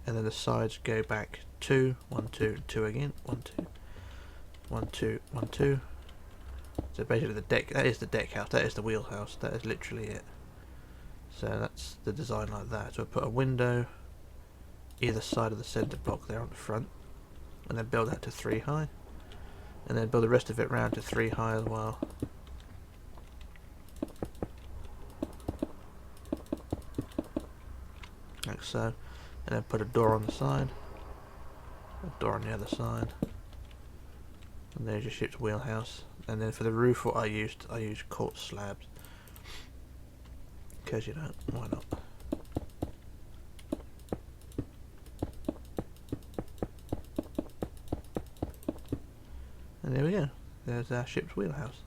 and then the sides go back 2, 1, 2, 2 again, 1, 2, 1, 2, 1, 2. So basically the deck, that is the deck house, that is the wheelhouse, that is literally it. So that's the design like that. So I put a window either side of the centre block there on the front, and then build that to 3 high, and then build the rest of it round to 3 high as well. Like so. And then put a door on the side, a door on the other side, and there's your ship's wheelhouse. And then for the roof, what I used quartz slabs, because you know, why not? And there we go, there's our ship's wheelhouse.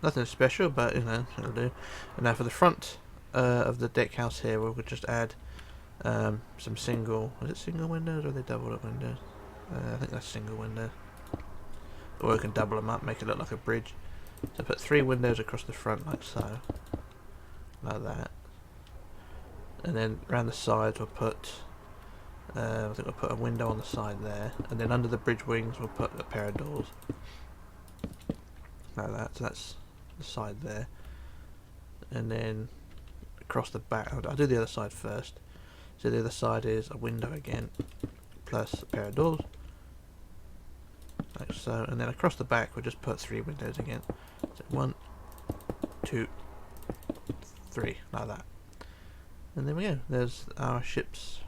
Nothing special, but you know, it'll do. And now for the front of the deck house here, we'll just add some single, is it single windows or are they double up windows? I think that's single windows. Or we can double them up, make it look like a bridge. So put 3 windows across the front like so. Like that. And then around the sides we'll put, I think we'll put a window on the side there. And then under the bridge wings we'll put a pair of doors. Like that, so that's the side there. And then across the back, I'll do the other side first. So the other side is a window again, plus a pair of doors. Like so, and then across the back we'll just put 3 windows again. So 1, 2, 3, like that. And there we go, there's our ship's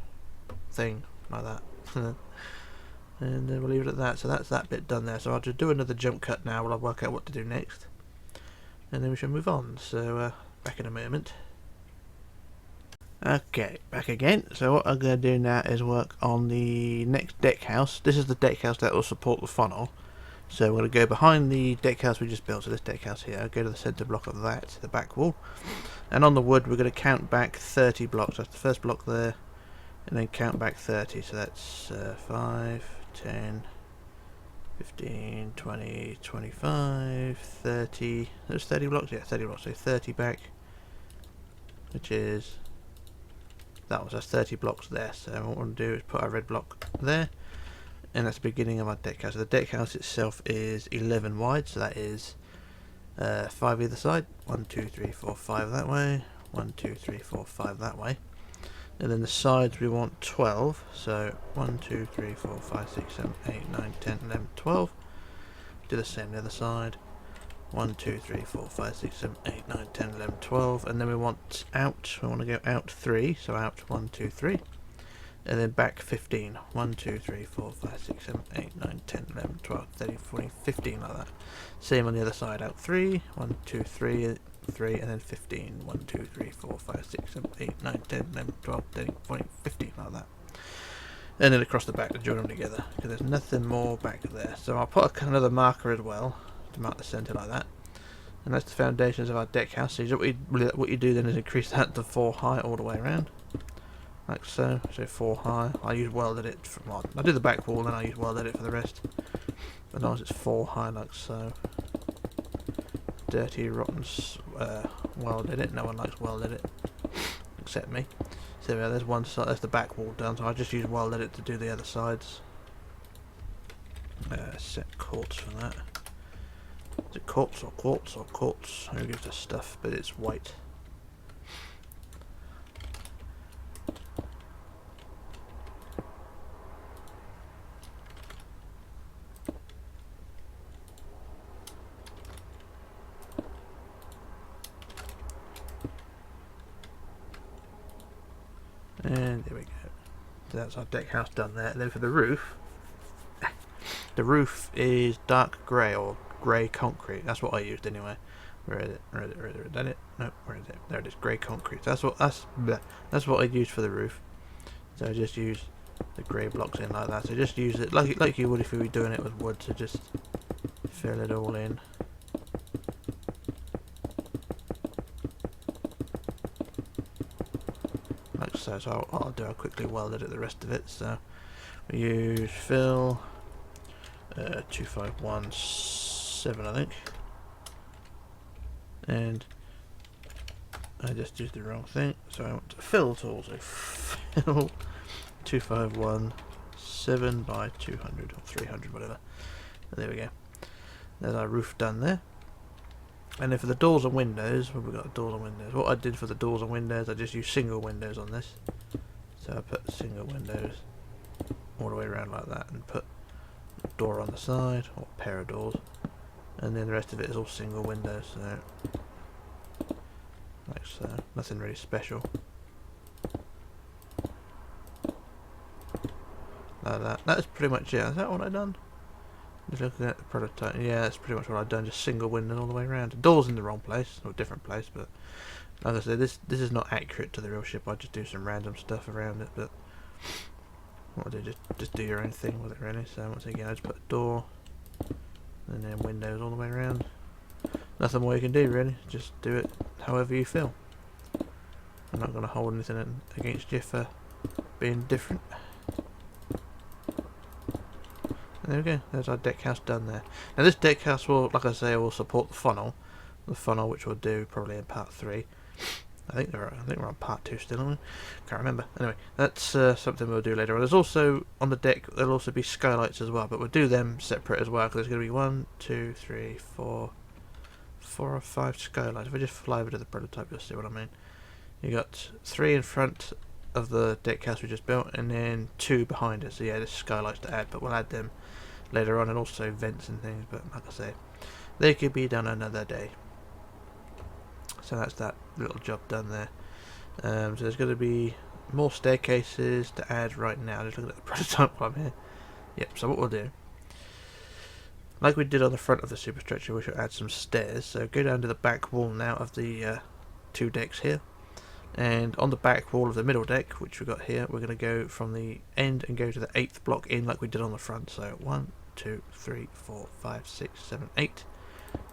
thing, like that. And then we'll leave it at that. So that's that bit done there. So I'll just do another jump cut now while I work out what to do next. And then we shall move on. So back in a moment. Okay, back again. So what I'm going to do now is work on the next deck house. This is the deck house that will support the funnel. So we're going to go behind the deck house we just built, so this deck house here, go to the centre block of that, the back wall. And on the wood we're going to count back 30 blocks. That's the first block there, and then count back 30. So that's 5, 10, 15, 20, 25, 30. There's 30 blocks? Yeah, 30 blocks. So 30 back, which is... that's 30 blocks there. So what we're going to do is put our red block there, and that's the beginning of our deck house. So the deck house itself is 11 wide, so that is 5 either side. 1, 2, 3, 4, 5 that way. 1, 2, 3, 4, 5 that way. And then the sides we want 12. So 1, 2, 3, 4, 5, 6, 7, 8, 9, 10, 11, 12. Do the same the other side. 1, 2, 3, 4, 5, 6, 7, 8, 9, 10, 11, 12. And then we want out. We want to go out 3. So out 1, 2, 3. And then back 15. 1, 2, 3, 4, 5, 6, 7, 8, 9, 10, 11, 12, 13, 14, 15, like that. Same on the other side. Out 3. 1, 2, 3, 3, and then 15. 1, 2, 3, 4, 5, 6, 7, 8, 9, 10, 11, 12, 13, 14, 15, like that. And then across the back to join them together, because there's nothing more back there. So I'll put another marker as well to mark the centre like that. And that's the foundations of our deck house. So what you do then is increase that to 4 high all the way around, like so. So 4 high. I use Weld Edit for, well, I do the back wall and I use Weld Edit for the rest. But as it's 4 high, like so. Dirty, rotten Weld Edit. No one likes Weld Edit except me. So yeah, there's one side. There's the back wall done. So I just use Weld Edit to do the other sides. Set quartz for that. Is it quartz or quartz or quartz? Who gives us stuff? But it's white. And there we go. So that's our deck house done there. And then for the roof is dark grey or grey concrete. That's what I used anyway. Where is it? Where is it? Where is it? Is that it? No, where is it? There it is. Grey concrete. That's what I used for the roof. So I just use the grey blocks in like that. So just use it like you would if you were doing it with wood. So just fill it all in. Like so. So I'll quickly weld it the rest of it. So we use fill 2517, I think. And I just used the wrong thing, so I want to fill tool. So fill 2517 by 200 or 300, whatever. There we go. There's our roof done there. And then for the doors and windows, well, we've got doors and windows. What I did for the doors and windows, I just used single windows on this. So I put single windows all the way around like that, and put a door on the side, or a pair of doors. And then the rest of it is all single windows, so like so. Nothing really special. Like that. That's pretty much it. Is that what I've done? Just looking at the prototype. Yeah, that's pretty much what I've done. Just single window all the way around. The door's in the wrong place, or a different place, but like I said, this is not accurate to the real ship. I just do some random stuff around it, but what I do, just do your own thing with it, really. So once again, I just put a door, and then windows all the way around. Nothing more you can do, really. Just do it however you feel. I'm not going to hold anything against you for being different. And there we go. There's our deck house done there. Now this deck house will, like I say, will support the funnel. The funnel, which we'll do probably in part 3. I think we're on part 2 still, aren't we? Can't remember. Anyway, that's something we'll do later on. There's also on the deck there'll also be skylights as well, but we'll do them separate as well, because there's going to be 1, 2, 3, 4 or 5 skylights. If I just fly over to the prototype, you'll see what I mean. You got 3 in front of the deck house we just built, and then 2 behind it. So yeah, there's skylights to add, but we'll add them later on, and also vents and things. But like I say, they could be done another day. So that's that little job done there. So there's going to be more staircases to add right now. Just looking at the prototype while I'm here. Yep, so what we'll do, like we did on the front of the superstructure, we should add some stairs. So go down to the back wall now of the 2 decks here. And on the back wall of the middle deck, which we've got here, we're going to go from the end and go to the 8th block in like we did on the front. So 1, 2, 3, 4, 5, 6, 7, 8.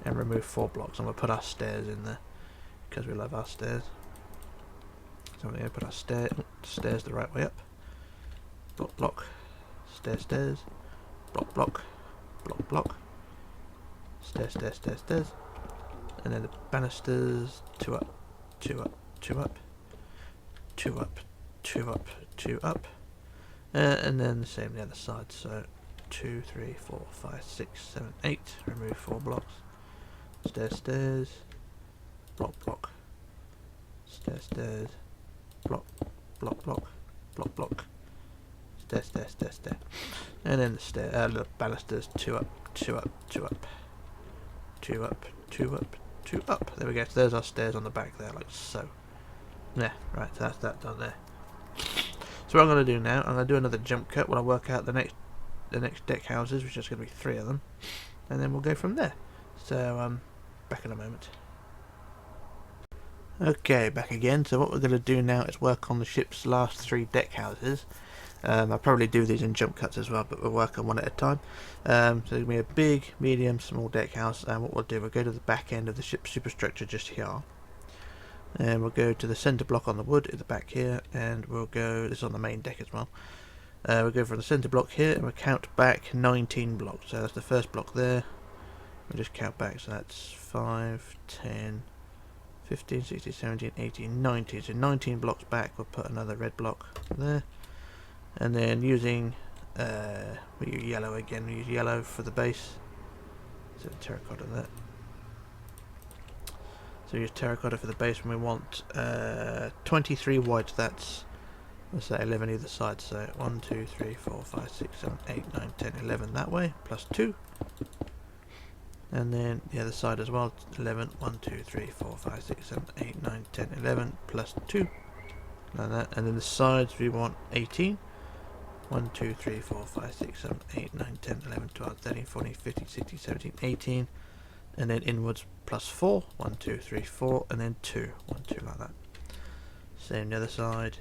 And remove 4 blocks. And we'll put our stairs in there, because we love our stairs. So we're going to put our stairs the right way up. Block, block. Stairs, stairs. Block, block. Block, block. Stairs, stairs, stairs, stairs. And then the banisters, 2 up, 2 up, 2 up. 2 up, 2 up, 2 up. And then the same the other side. So 2, 3, 4, 5, 6, 7, 8. Remove 4 blocks. Stairs, stairs. Block, block. Stairs, stairs. Block, block, block. Block, block. Stairs, stairs, stairs, stairs. And then the banisters, 2 up, 2 up, 2 up. 2 up, 2 up, 2 up. There we go. So there's our stairs on the back there, like so. Yeah, right, so that's that done there. So what I'm going to do now, I'm going to do another jump cut while I work out the next deck houses, which is going to be 3 of them. And then we'll go from there. So, back in a moment. Okay, back again. So what we're going to do now is work on the ship's last 3 deck houses. I'll probably do these in jump cuts as well, but we'll work on one at a time. So there's going to be a big, medium, small deck house, and what we'll do, we'll go to the back end of the ship's superstructure just here. And we'll go to the centre block on the wood at the back here, and we'll go, this is on the main deck as well. We'll go from the centre block here, and we'll count back 19 blocks. So that's the first block there. We'll just count back, so that's 5, 10, 15, 16, 17, 18, 19. So 19 blocks back, we'll put another red block there. And then using, we use yellow again, we use yellow for the base. So terracotta there. So we use terracotta for the base when we want 23 wide, so that's, let's say 11 either side. So 1, 2, 3, 4, 5, 6, 7, 8, 9, 10, 11 that way, plus 2. And then the other side as well, 11, 1, 2, 3, 4, 5, 6, 7, 8, 9, 10, 11, plus 2. Like that. And then the sides we want 18. 1, 2, 3, 4, 5, 6, 7, 8, 9, 10, 11, 12, 13, 14, 15, 16, 17, 18. And then inwards plus 4. 1, 2, 3, 4. And then 2. 1, 2 like that. Same the other side.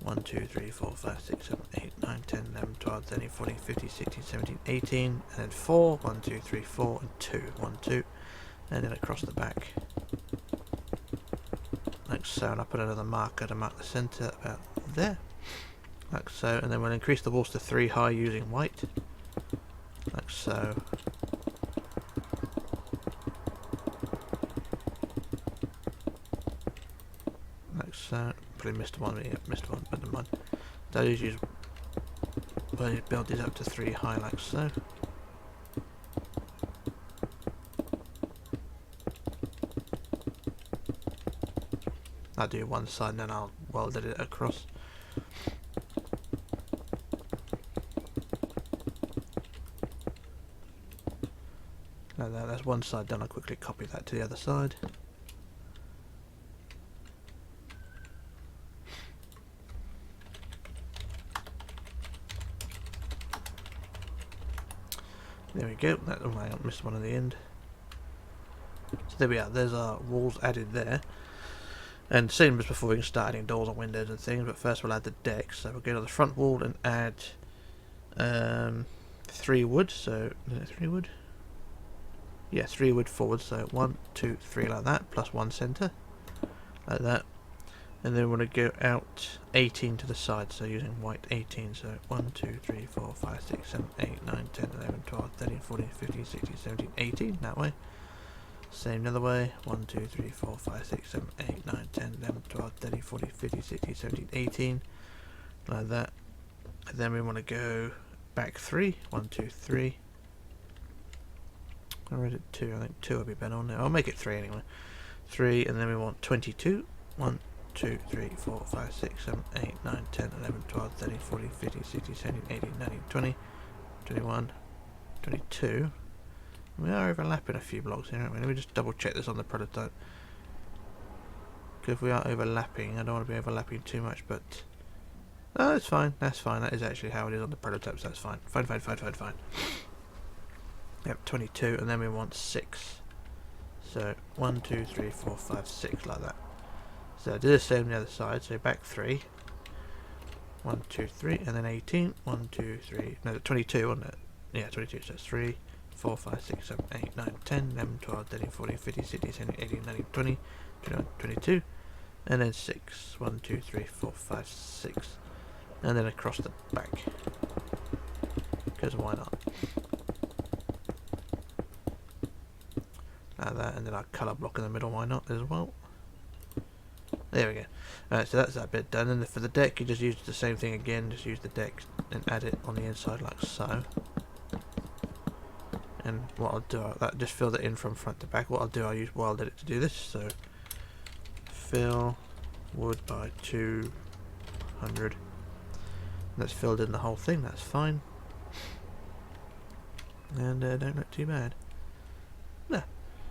1, 2, 3, 4, 5, 6, 7, 8, 9, 10, 11, 12, 13, 14, 15, 16, 17, 18. And then 4. 1, 2, 3, 4. And 2. 1, 2. And then across the back. Like so. And I'll put another marker to mark the centre about there. Like so. And then we'll increase the walls to 3 high using white. Like so. So, probably missed one, yeah, missed one, but never mind. So I just use, we'll build these up to 3 high like so. I'll do one side and then I'll weld it across. Now that's one side done. I'll quickly copy that to the other side. There we go. That, oh, I missed one at the end. So there we are. There's our walls added there. And same as before, we can start adding doors and windows and things. But first, we'll add the decks. So we'll go to the front wall and add 3 wood. So is it 3 wood? Yeah, 3 wood forward. So 1, 2, 3 like that, plus 1 center, like that. And then we want to go out 18 to the side, so using white 18. So 1, 2, 3, 4, 5, 6, 7, 8, 9, 10, 11, 12, 13, 14, 15, 16, 17, 18. That way. Same the other way. 1, 2, 3, 4, 5, 6, 7, 8, 9, 10, 11, 12, 13, 14, 15, 16, 17, 18. Like that. And then we want to go back 3. 1, 2, 3. I read it 2. I think 2 will be better on there. I'll make it 3 anyway. 3, and then we want 22. 1, 2, 3, 4, 5, 6, 7, 8, 9, 10, 11, 12, 13, 14, 15, 16, 17, 18, 19, 20, 21, 22. We are overlapping a few blocks here, aren't we? Let me just double check this on the prototype. Because if we are overlapping, I don't want to be overlapping too much, but... No, that's fine, that's fine. That is actually how it is on the prototypes, that's fine. Fine. Yep, 22, and then we want 6. So, 1, 2, 3, 4, 5, 6, like that. So, do the same on the other side, so back 3. 1, 2, 3, and then 18. 1, 2, 3, no, 22, wasn't it? Yeah, 22, so it's 3, 4, 5, 6, 7, 8, 9, 10, 11, 12, 13, 14, 15, 16, 17, 18, 19, 20, 21, 22, and then 6. 1, 2, 3, 4, 5, 6. And then across the back. Because why not? Like that, and then our colour block in the middle, why not as well? There we go. Alright, so that's that bit done. And for the deck, you just use the same thing again, just use the deck and add it on the inside like so. And what I'll do, that just fill it in from front to back. What I'll do, I'll use Weld Edit to do this. So fill wood by 200. That's filled in the whole thing. That's fine. And don't look too bad. No.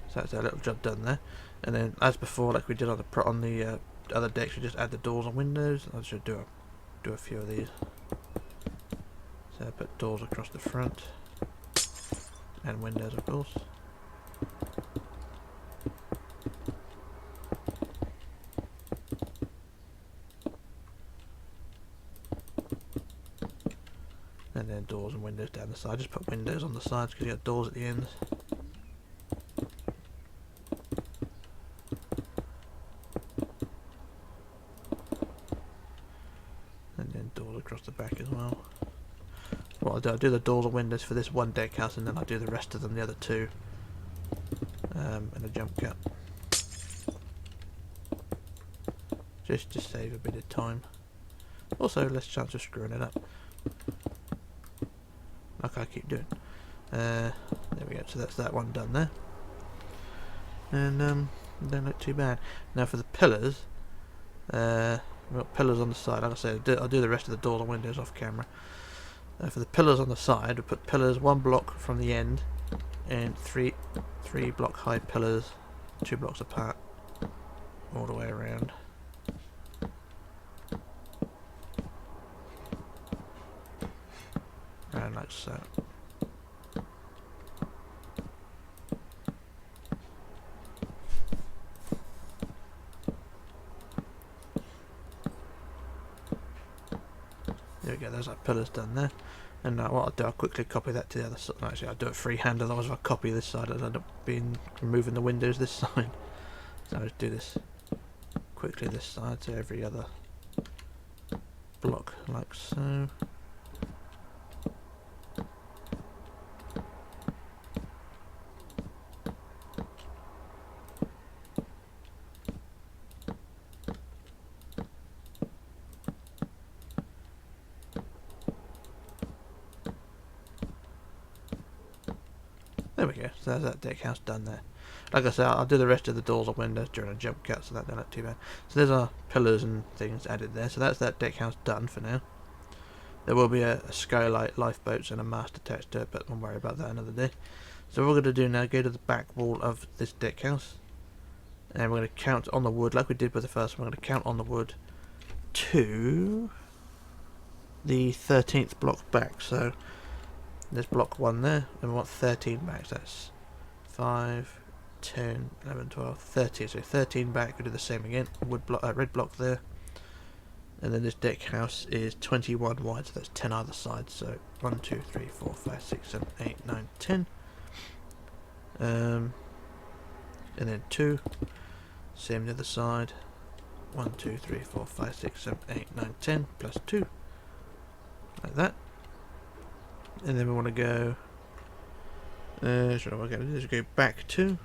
So that's our little job done there. And then, as before, like we did on the other decks, we just add the doors and windows. I should do a few of these. So I put doors across the front. And windows, of course. And then doors and windows down the side. Just put windows on the sides because you got doors at the ends. And then doors across the back as well. What I'll do the doors and windows for this one deck house, and then I'll do the rest of them, the other 2, and a jump cut. Just to save a bit of time. Also, less chance of screwing it up. Like I keep doing. There we go, so that's that one done there. And don't look too bad. Now for the pillars, we've got pillars on the side. Like I said, I'll do the rest of the doors and windows off camera. For the pillars on the side, we put pillars 1 block from the end, and 3 block high pillars, 2 blocks apart, all the way around. And like so. There we go, there's our pillars done there. And now what I'll do, I'll quickly copy that to the other side. Actually, I'll do it freehand, otherwise if I copy this side, I'll end up removing the windows this side. So I'll just do this quickly this side to every other block, like so. There we go, so there's that deck house done there. like I said, I'll do the rest of the doors and windows during a jump cut, so that don't look too bad. So there's our pillars and things added there. So that's that deck house done for now. There will be a skylight, lifeboats, and a mast attached to it, but don't worry about that another day. So what we're going to do now, go to the back wall of this deck house, and we're going to count on the wood, like we did with the first one. We're going to count on the wood to the 13th block back. So there's block 1 there, and we want 13 back. So that's 5, 10, 11, 12, 13. So 13 back. We do the same again. Wood block, red block there. And then this deck house is 21 wide, so that's 10 either side. So 1, 2, 3, 4, 5, 6, 7, 8, 9, 10. And then 2. Same the other side. 1, 2, 3, 4, 5, 6, 7, 8, 9, 10. Plus 2. Like that. And then we want to go... should I go back 2?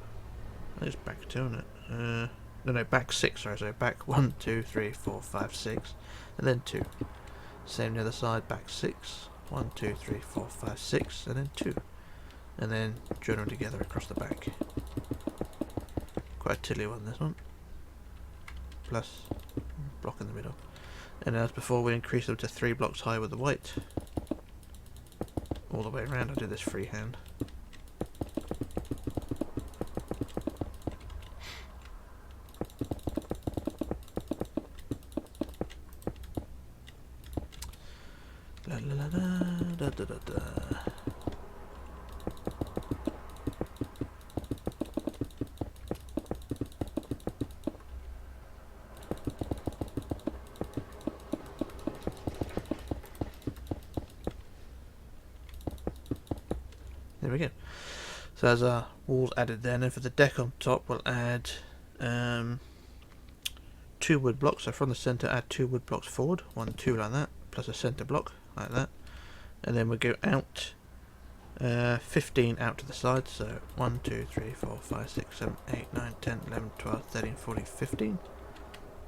It's back 2, isn't it? No, back 6, sorry, so back 1, 2, 3, 4, 5, 6, and then 2. Same the other side, back 6, 1, 2, 3, 4, 5, 6, and then 2. And then join them together across the back. Quite a tilly one, this one. Plus, block in the middle. And as before, we increase them to 3 blocks high with the white. All the way around, I do this freehand. La la la da da da da. There we go. So there's our walls added there, and then for the deck on top we'll add 2 wood blocks. So from the centre add 2 wood blocks forward, 1, 2 like that, plus a centre block like that, and then we'll go out 15 out to the side. So 1, 2, 3, 4, 5, 6, 7, 8, 9, 10, 11, 12, 13, 14, 15.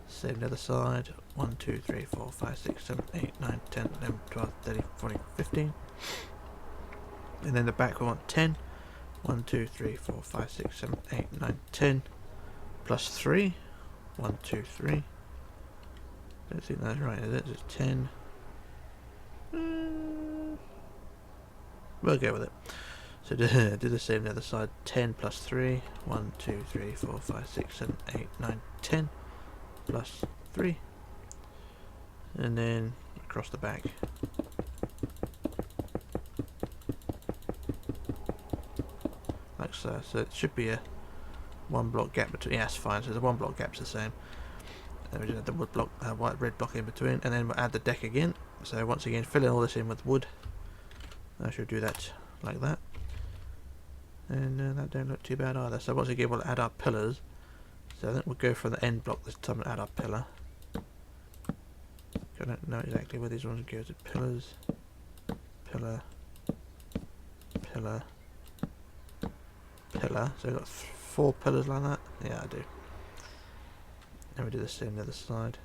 Same the other side. 1, 2, 3, 4, 5, 6, 7, 8, 9, 10, 11, 12, 13, 14, 15. And then the back we want 10. 1, 2, 3, 4, 5, 6, 7, 8, 9, 10. Plus 3. 1, 2, 3. Don't think that's right, is it? It's 10. We'll go with it. So do the same the other side. 10 plus 3. 1, 2, 3, 4, 5, 6, 7, 8, 9, 10. Plus 3. And then across the back. Like so. So it should be a 1 block gap between. Yeah, that's fine. So the 1 block gap's the same. Then we just add the wood block, white red block in between, and then we'll add the deck again. So once again, filling all this in with wood. I should do that like that, and that don't look too bad either. So once again, we'll add our pillars. So I think we'll go for the end block this time and add our pillar. I don't know exactly where these ones go. To pillars, pillar, pillar, pillar. So we've got 4 pillars like that. Yeah, I do. And we do the same on the other side.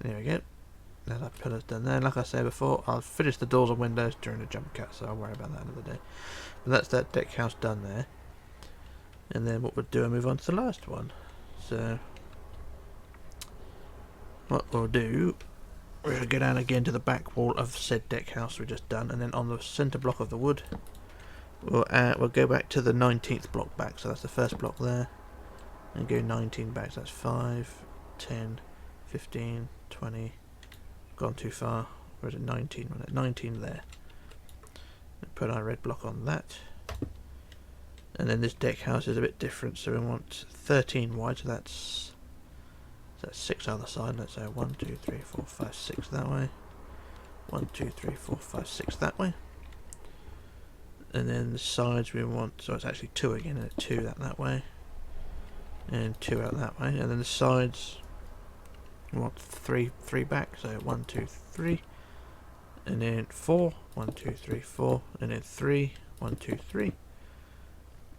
There we go. Now that pillar's done there. And like I said before, I'll finish the doors and windows during the jump cut, so I'll worry about that another day. But that's that deck house done there. And then what we'll do, I'll move on to the last one. So what we'll do, we're going to go down again to the back wall of said deck house we just done, and then on the centre block of the wood, we'll go back to the 19th block back. So that's the first block there, and go 19 back. So that's 5, 10, 15, 20. Gone too far. Where is it? 19. 19 there. Put our red block on that. And then this deck house is a bit different, so we want 13 wide, so that's 6 on the side. Let's say 1, 2, 3, 4, 5, 6 that way. 1, 2, 3, 4, 5, 6 that way. And then the sides we want, so it's actually 2 again, and 2 that way. And 2 out that way. And then the sides we want 3 back, so 1, 2, 3. And then 4, 1, 2, 3, 4. And then 3, 1, 2, 3.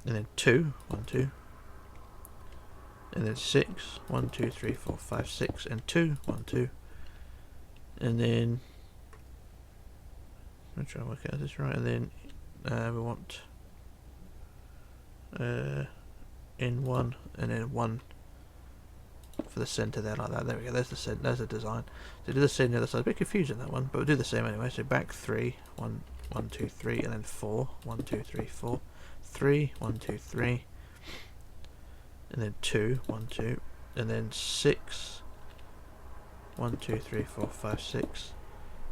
And then 2, 1, 2. and then 6, 1, 2, 3, 4, 5, 6, and 2, 1, 2, and then I'm trying to work out this right, and then we want in 1 and then 1 for the centre there, like that. There we go, there's the design. So do the same on the other side, a bit confusing that one, but we'll do the same anyway. So back 3, 1, 1, 2, 3, and then 4, 1, 2, 3, 4, 3, 1, 2, 3, and then 2, 1, 2, and then 6, 1, 2, 3, 4, 5, 6,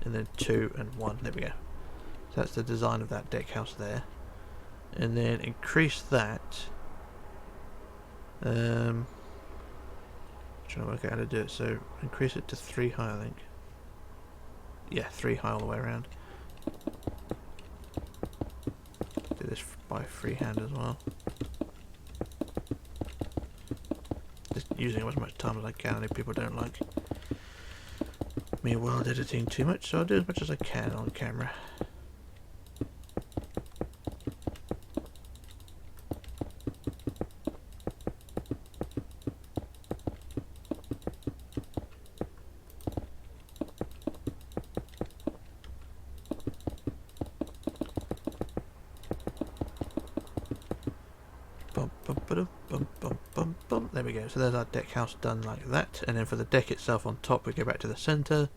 and then 2 and 1. There we go. So that's the design of that deck house there. And then increase that. Trying to work out how to do it. So increase it to 3 high, I think. Yeah, 3 high all the way around. Do this by freehand as well. Just using up as much time as I can. I know people don't like me weld editing too much, so I'll do as much as I can on camera. There we go, so there's our deck house done like that. And then for the deck itself on top, we go back to the centre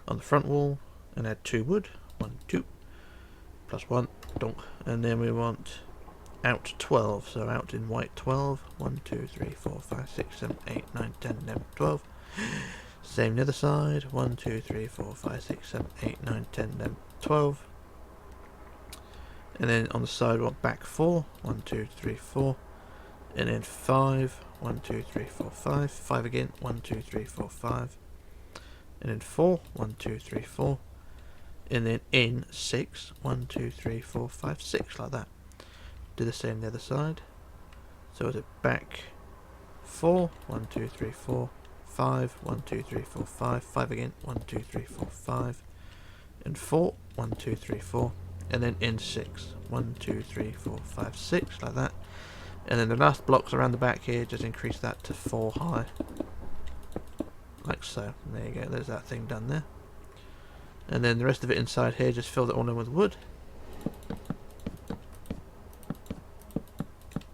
on the front wall and add 2 wood, 1, 2, plus 1, donk. And then we want out 12, so out in white 12, 1, 2, 3, 4, 5, 6, 7, 8, 9, 10, 11, 12. Same the other side, 1, 2, 3, 4, 5, 6, 7, 8, 9, 10, 11, 12. And then on the side we want back 4, 1, 2, 3, 4. And then 5, 1, 2, 3, 4, 5, 5 again, 1, 2, 3, 4, 5, and then 4, 1, 2, 3, 4, and then in 6, 1, 2, 3, 4, 5, 6, like that. Do the same the other side. So it's back 4, 1, 2, 3, 4, 5, 1, 2, 3, 4, 5, 5 again, 1, 2, 3, 4, 5, and 4, 1, 2, 3, 4, and then in 6, 1, 2, 3, 4, 5, 6, like that. And then the last blocks around the back here, just increase that to 4 high. Like so. There you go, there's that thing done there. And then the rest of it inside here, just fill it all in with wood.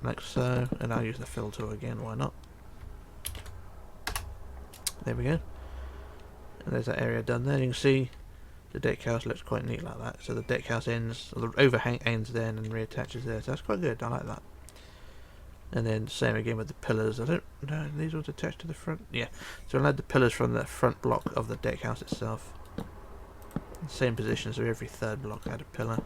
Like so. And I'll use the fill tool again, why not? There we go. And there's that area done there. You can see the deck house looks quite neat like that. So the deck house ends, or the overhang ends there and then reattaches there. So that's quite good, I like that. And then same again with the pillars. I don't know, these ones attached to the front? Yeah. So I'll add the pillars from the front block of the deck house itself. Same position, so every third block add a pillar.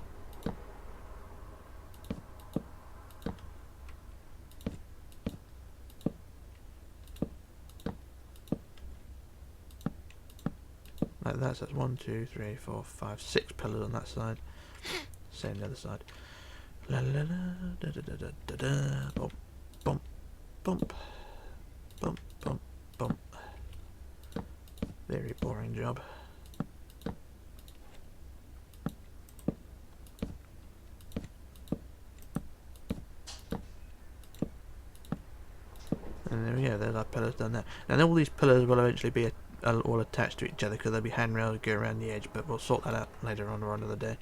Like that, so that's 1, 2, 3, 4, 5, 6 pillars on that side. Same the other side. La la la, da da da da da da. Bump, bump, bump, bump, bump. Very boring job. And there we go, there's our pillars done there. And all these pillars will eventually be all attached to each other because there'll be handrails go around the edge, but we'll sort that out later on or another day.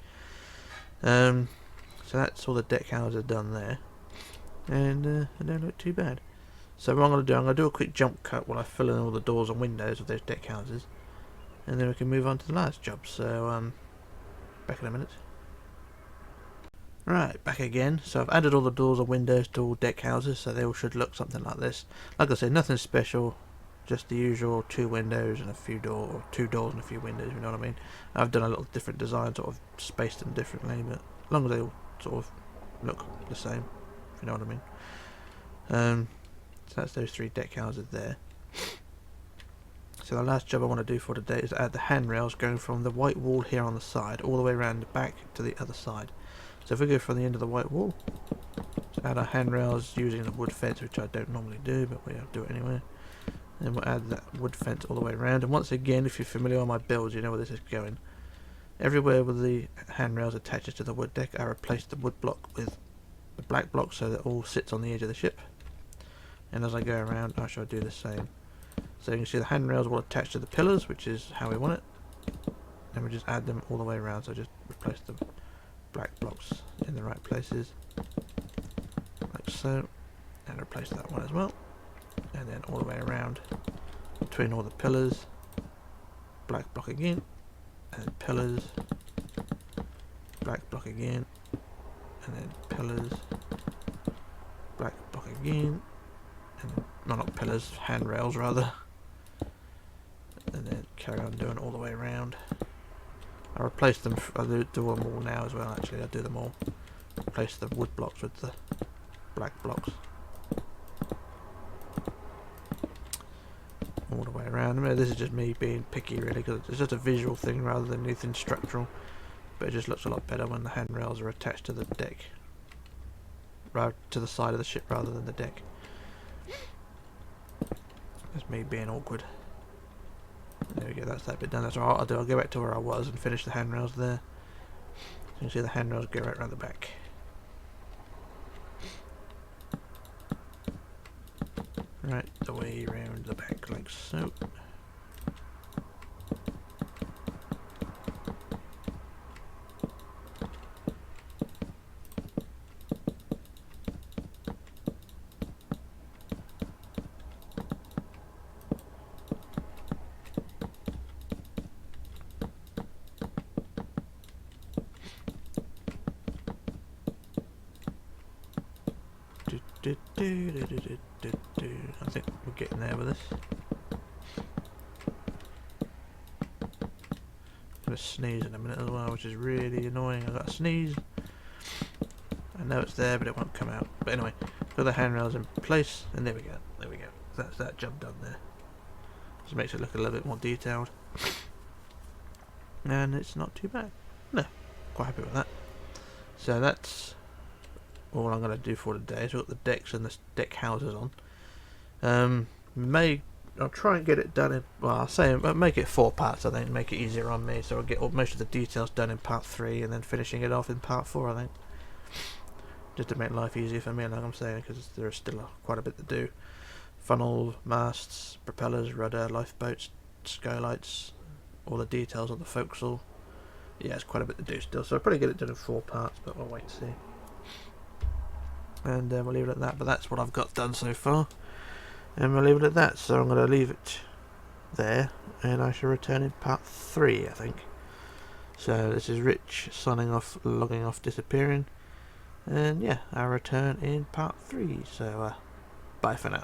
So that's all the deck houses done there. And they don't look too bad. So what I'm going to do a quick jump cut while I fill in all the doors and windows of those deck houses, and then we can move on to the last job. So back in a minute. Right, back again. So I've added all the doors and windows to all deck houses, so they all should look something like this. Like I said, nothing special, just the usual 2 windows and a few doors, or 2 doors and a few windows, you know what I mean. I've done a little different design, sort of spaced them differently, but as long as they all sort of look the same, if you know what I mean. So that's those 3 deck houses there. So the last job I want to do for today is add the handrails going from the white wall here on the side all the way around the back to the other side. So if we go from the end of the white wall, so add our handrails using the wood fence, which I don't normally do, but we'll do it anyway. And we'll add that wood fence all the way around. And once again, if you're familiar with my builds, you know where this is going. Everywhere with the handrails attaches to the wood deck, I replaced the wood block with the black block so that it all sits on the edge of the ship. and as I go around I shall do the same. So you can see the handrails will attach to the pillars, which is how we want it, and we just add them all the way around. So just replace the black blocks in the right places, like so, and replace that one as well, and then all the way around between all the pillars, black block again, and then pillars, black block again, and then pillars, black block again, and then, well, not pillars, handrails rather, and then carry on doing all the way around. I replace them, I do them all now as well actually, I do them all. Replace the wood blocks with the black blocks. All the way around. I mean, this is just me being picky really, because it's just a visual thing rather than anything structural. But it just looks a lot better when the handrails are attached to the deck, right to the side of the ship rather than the deck. That's me being awkward. There we go, that's that bit done. That's what I'll do. I'll go back to where I was and finish the handrails there. So you can see the handrails go right around the back. Right the way around the back, like so. I think we're getting there with this. I'm going to sneeze in a minute as well, which is really annoying. I've got to sneeze. I know it's there, but it won't come out. But anyway, got the handrails in place, and there we go. There we go. That's that job done there. Just makes it look a little bit more detailed. And it's not too bad. No, quite happy with that. So that's all I'm going to do for today. So we've got the decks and the deck houses on. I'll try and get it done in, well, I'll say make it 4 parts, I think, make it easier on me, so I'll get most of the details done in part 3 and then finishing it off in part 4, I think, just to make life easier for me, like I'm saying, because there's still quite a bit to do. Funnel, masts, propellers, rudder, lifeboats, skylights, all the details on the forecastle. Yeah, it's quite a bit to do still, so I'll probably get it done in 4 parts, but we'll wait and see. And we'll leave it at that, but that's what I've got done so far. And we'll leave it at that, so I'm going to leave it there, and I shall return in part 3, I think. So this is Rich signing off, logging off, disappearing, and yeah, I'll return in part 3, so bye for now.